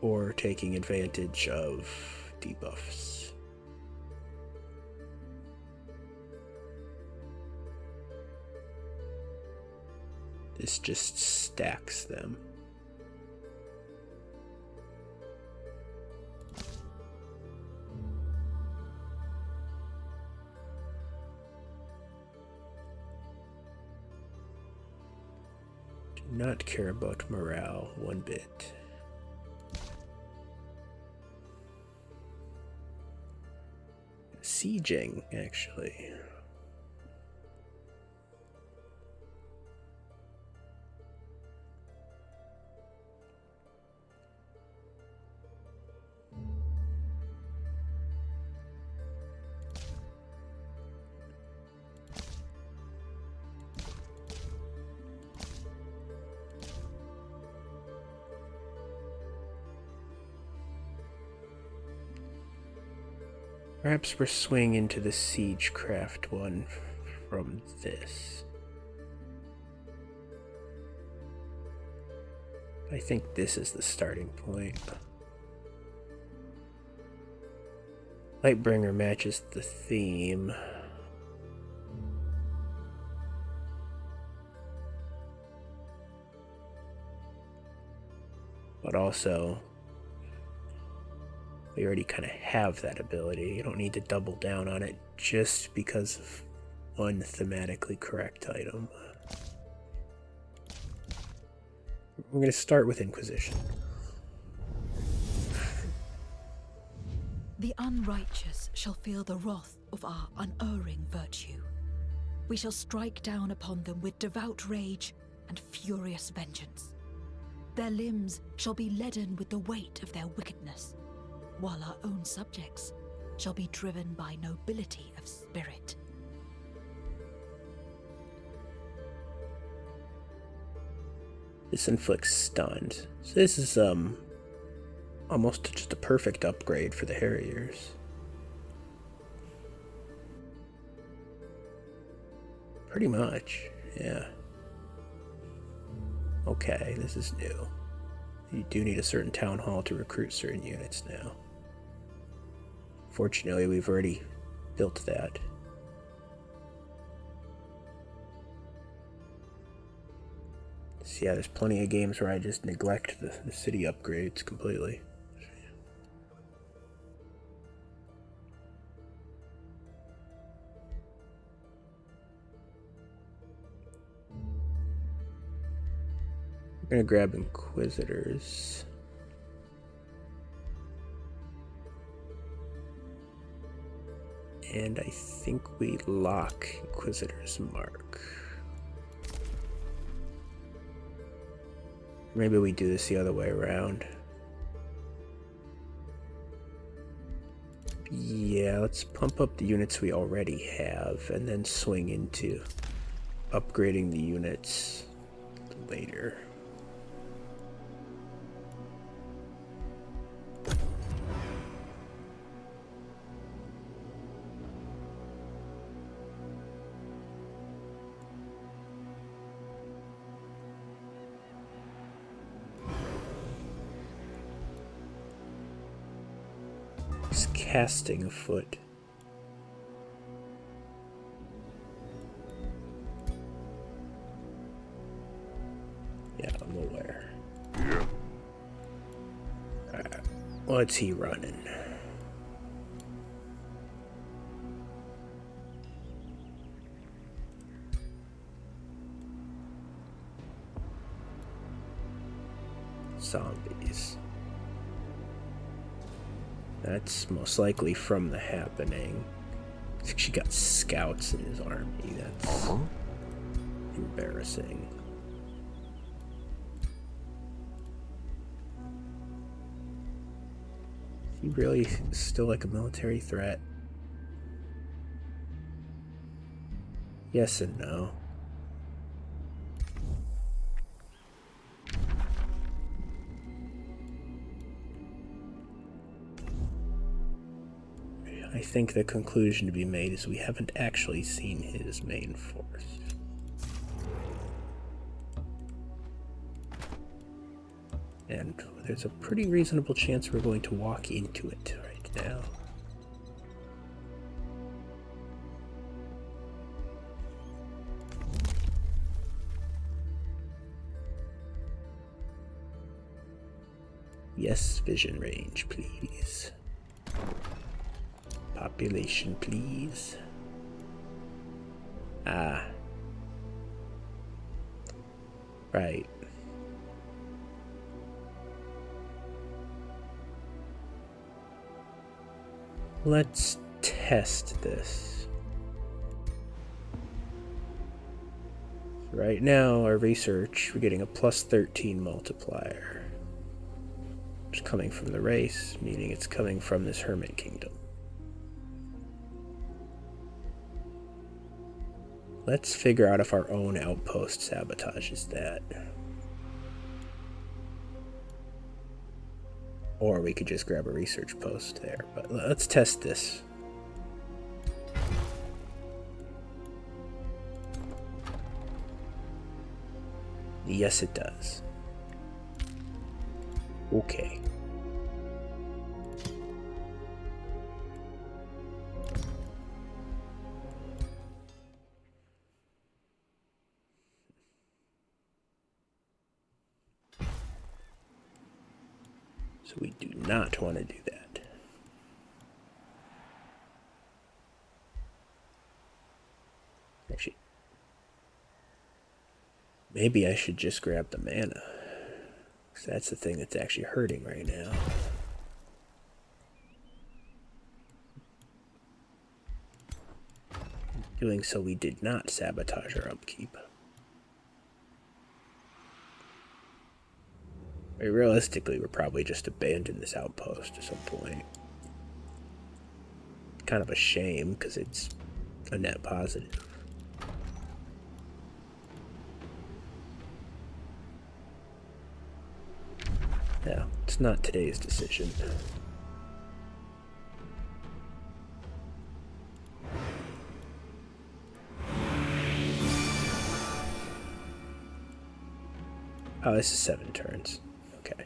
Or taking advantage of debuffs. This just stacks them. Do not care about morale one bit. Sieging, actually. Perhaps we're swinging into the Siegecraft one from this. I think this is the starting point. Lightbringer matches the theme. But also, we already kind of have that ability. You don't need to double down on it just because of one thematically correct item. We're going to start with Inquisition. The unrighteous shall feel the wrath of our unerring virtue. We shall strike down upon them with devout rage and furious vengeance. Their limbs shall be leaden with the weight of their wickedness, while our own subjects shall be driven by nobility of spirit. This inflicts stunned. So this is almost just a perfect upgrade for the Harriers. Pretty much, yeah. Okay, this is new. You do need a certain town hall to recruit certain units now. Fortunately, we've already built that. So yeah, there's plenty of games where I just neglect the city upgrades completely. I'm gonna grab Inquisitors. And I think we lock Inquisitor's Mark. Maybe we do this the other way around. Yeah, let's pump up the units we already have and then swing into upgrading the units later. Casting afoot. Yeah, I'm aware. Yeah. Alright, what's he running? Zombies. That's most likely from the happening. He's actually got scouts in his army. That's embarrassing. Is he really still like a military threat? Yes and no. I think the conclusion to be made is we haven't actually seen his main force. And there's a pretty reasonable chance we're going to walk into it right now. Yes, vision range, please. Population, please. Ah. Right. Let's test this. Right now, our research, we're getting a plus 13 multiplier. It's coming from the race, meaning it's coming from this hermit kingdom. Let's figure out if our own outpost sabotages that. Or we could just grab a research post there. But let's test this. Yes, it does. Okay. So we do not want to do that. Actually, maybe I should just grab the mana. Because that's the thing that's actually hurting right now. Doing so, we did not sabotage our upkeep. Realistically, we're probably just abandon this outpost at some point. Kind of a shame, because it's a net positive. Yeah, it's not today's decision. Oh, this is 7 turns. Okay.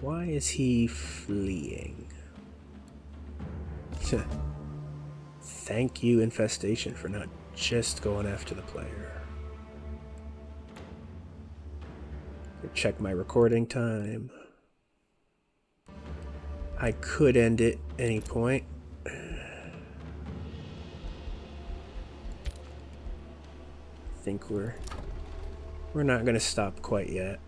Why is he fleeing? Thank you, Infestation, for not just going after the player. Check my recording time. I could end it any point. I think we're not going to stop quite yet.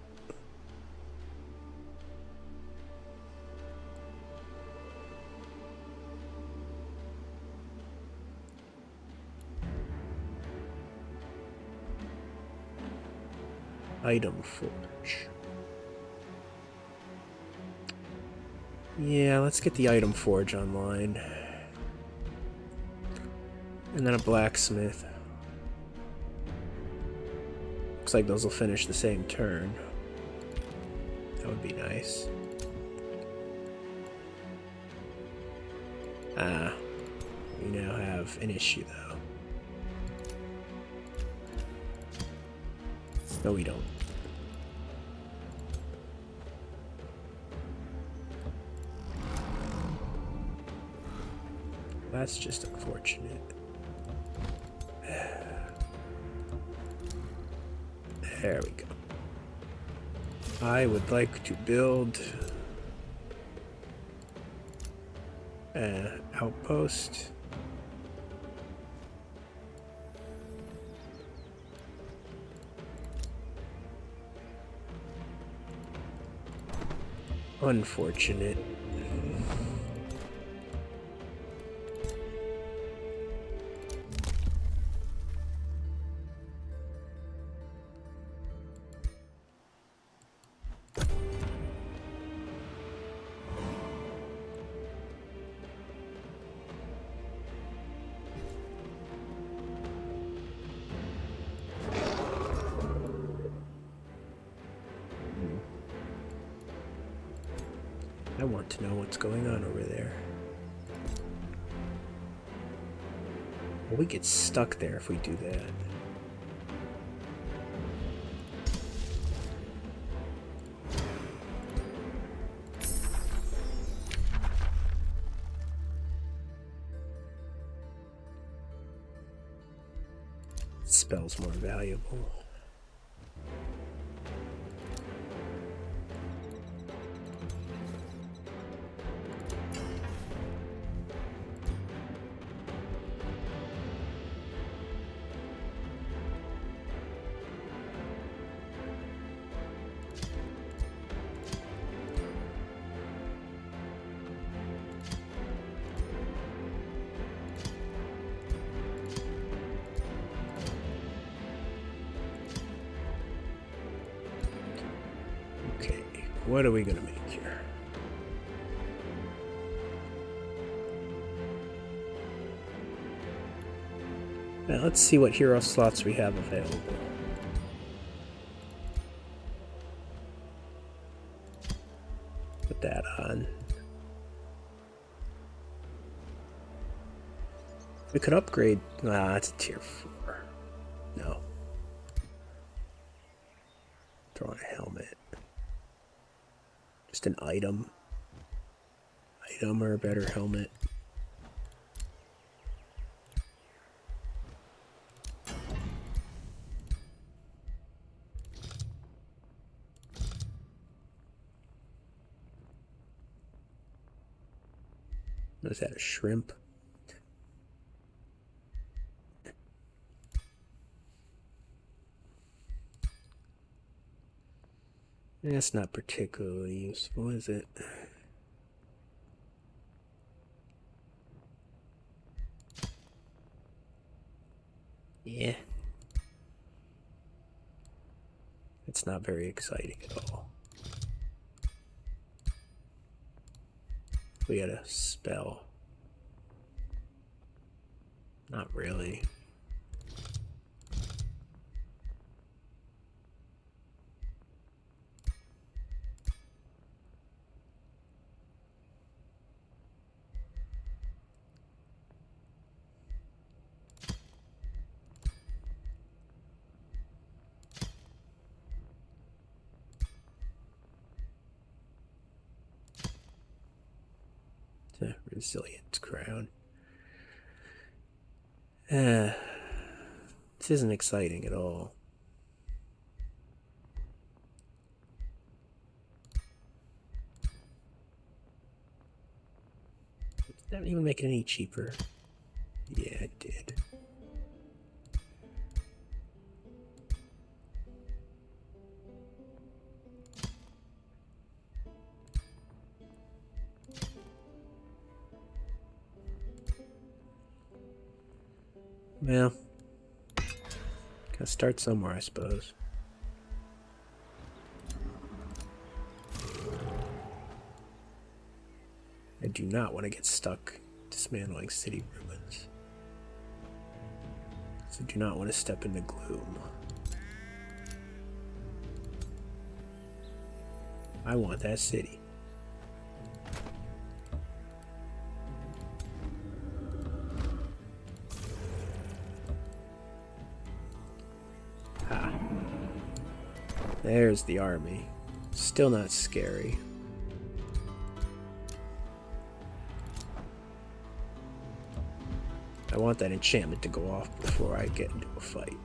Item Forge. Yeah, let's get the Item Forge online. And then a blacksmith. Looks like those will finish the same turn. That would be nice. Ah, we now have an issue though. No, we don't. That's just unfortunate. There we go. I would like to build an outpost. Unfortunate. want to know what's going on over there. Well, we get stuck there if we do that. Spell's more valuable. What are we gonna make here? Now let's see what hero slots we have available. Put that on. We could upgrade. Ah, it's a tier 4. No. Throw on a helmet. Just an item. Item or a better helmet. What is that, a shrimp? That's not particularly useful, is it? Yeah. It's not very exciting at all. We had a spell. Not really. The Resilience Crown. This isn't exciting at all. Did that even make it any cheaper? Yeah, it did. Well, gotta start somewhere, I suppose. I do not want to get stuck dismantling city ruins. So do not want to step into gloom. I want that city. There's the army. Still not scary. I want that enchantment to go off before I get into a fight.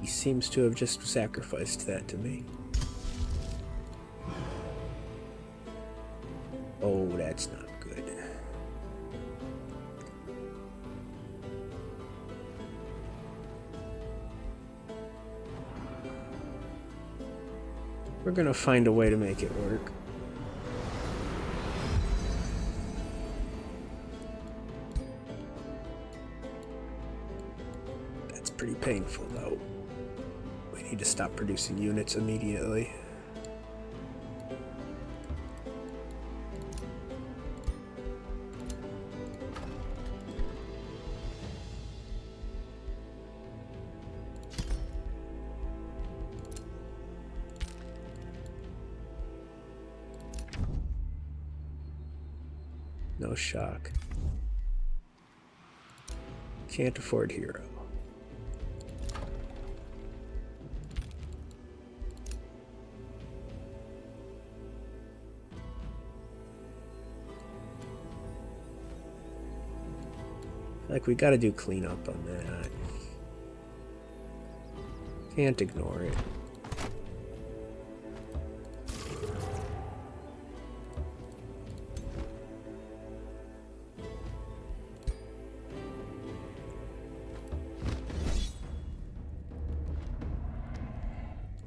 He seems to have just sacrificed that to me. Oh, that's not good. We're gonna find a way to make it work. That's pretty painful, though. We need to stop producing units immediately. No shock. Can't afford hero. Like, we gotta do cleanup on that. Can't ignore it.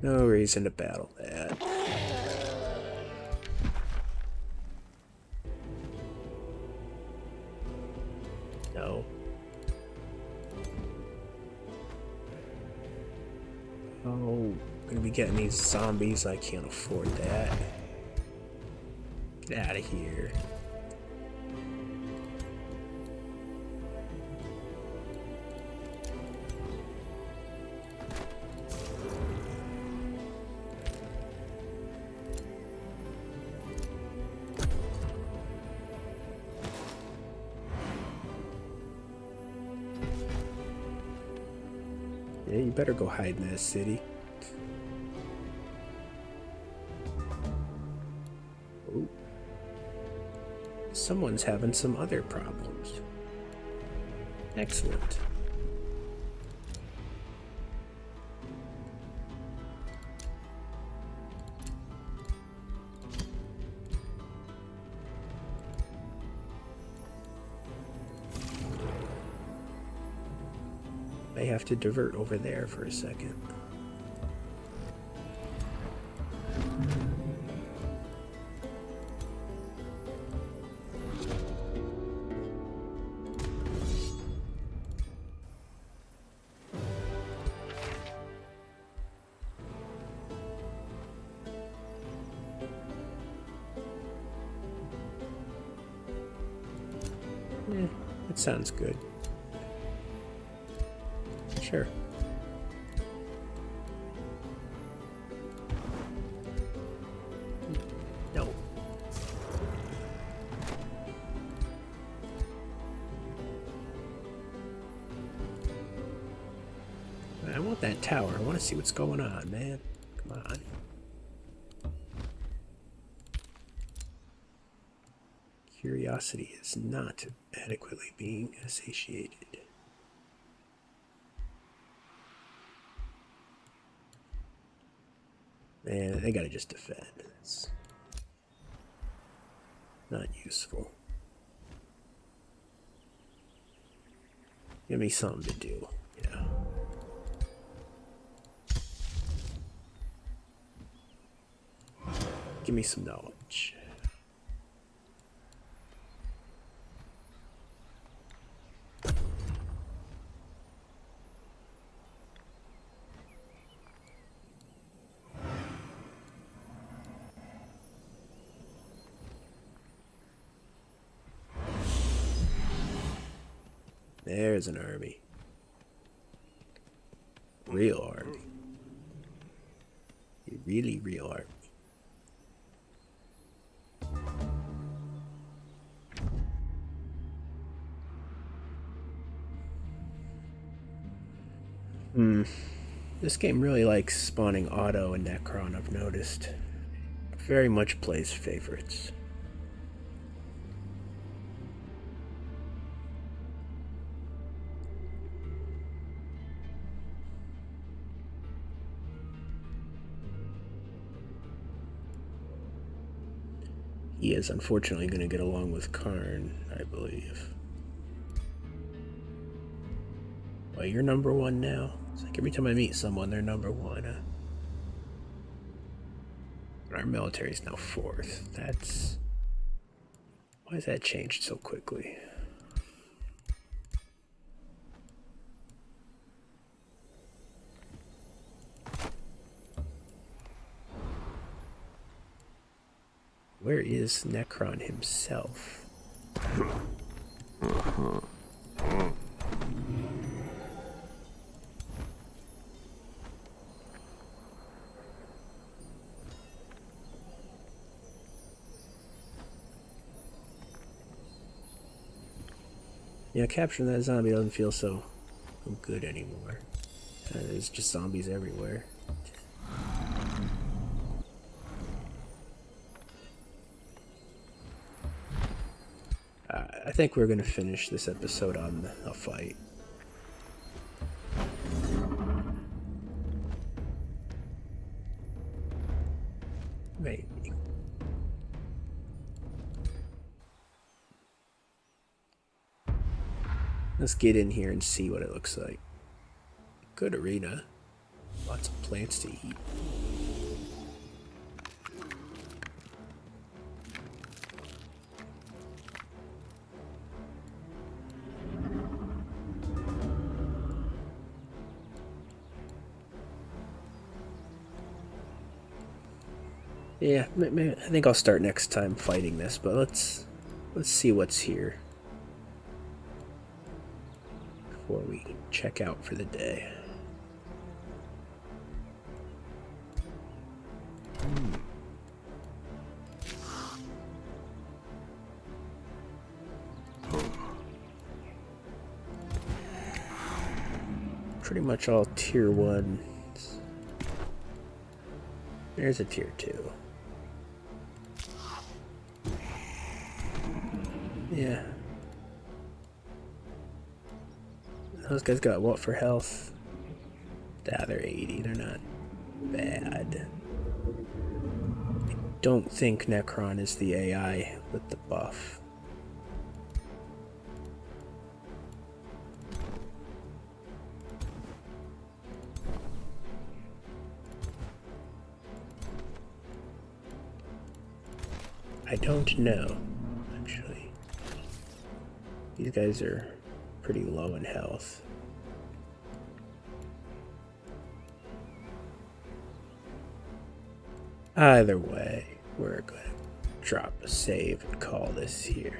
No reason to battle that. No. Oh, gonna be getting these zombies. I can't afford that. Get out of here. Yeah, you better go hide in that city. Ooh. Someone's having some other problems. Excellent. I have to divert over there for a second. That sounds good. Sure. No. I want that tower. I want to see what's going on, man. Come on. Curiosity is not adequately being satiated. Man, they gotta just defend. It's not useful. Give me something to do. Yeah. Give me some knowledge. There's an army. Real army. A really real army. This game really likes spawning Auto and Necron, I've noticed. Very much plays favorites. He is unfortunately going to get along with Karn, I believe. Well, you're number one now. It's like every time I meet someone, they're number one. Our military is now fourth. That's... Why has that changed so quickly? Where is Necron himself? You know, capturing that zombie doesn't feel so good anymore. There's just zombies everywhere. I think we're going to finish this episode on a fight. Maybe. Let's get in here and see what it looks like. Good arena. Lots of plants to eat. Yeah, I think I'll start next time fighting this, but let's see what's here before we check out for the day. Pretty much all tier 1. There's a tier 2. Yeah. Those guys got what for health? Ah, they're 80. They're not bad. I don't think Necron is the AI with the buff. I don't know, actually. These guys are pretty low in health. Either way, we're going to drop a save and call this here.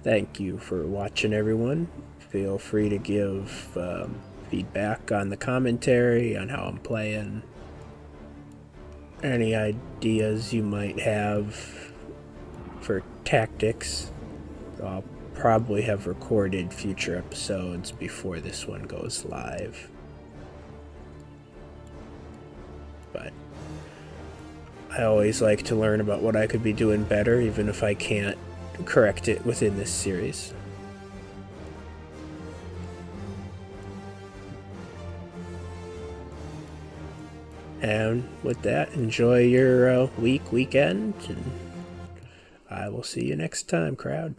Thank you for watching, everyone. Feel free to give feedback on the commentary, on how I'm playing. Any ideas you might have for tactics. I'll probably have recorded future episodes before this one goes live. But I always like to learn about what I could be doing better, even if I can't correct it within this series. And with that, enjoy your weekend, and I will see you next time, crowd.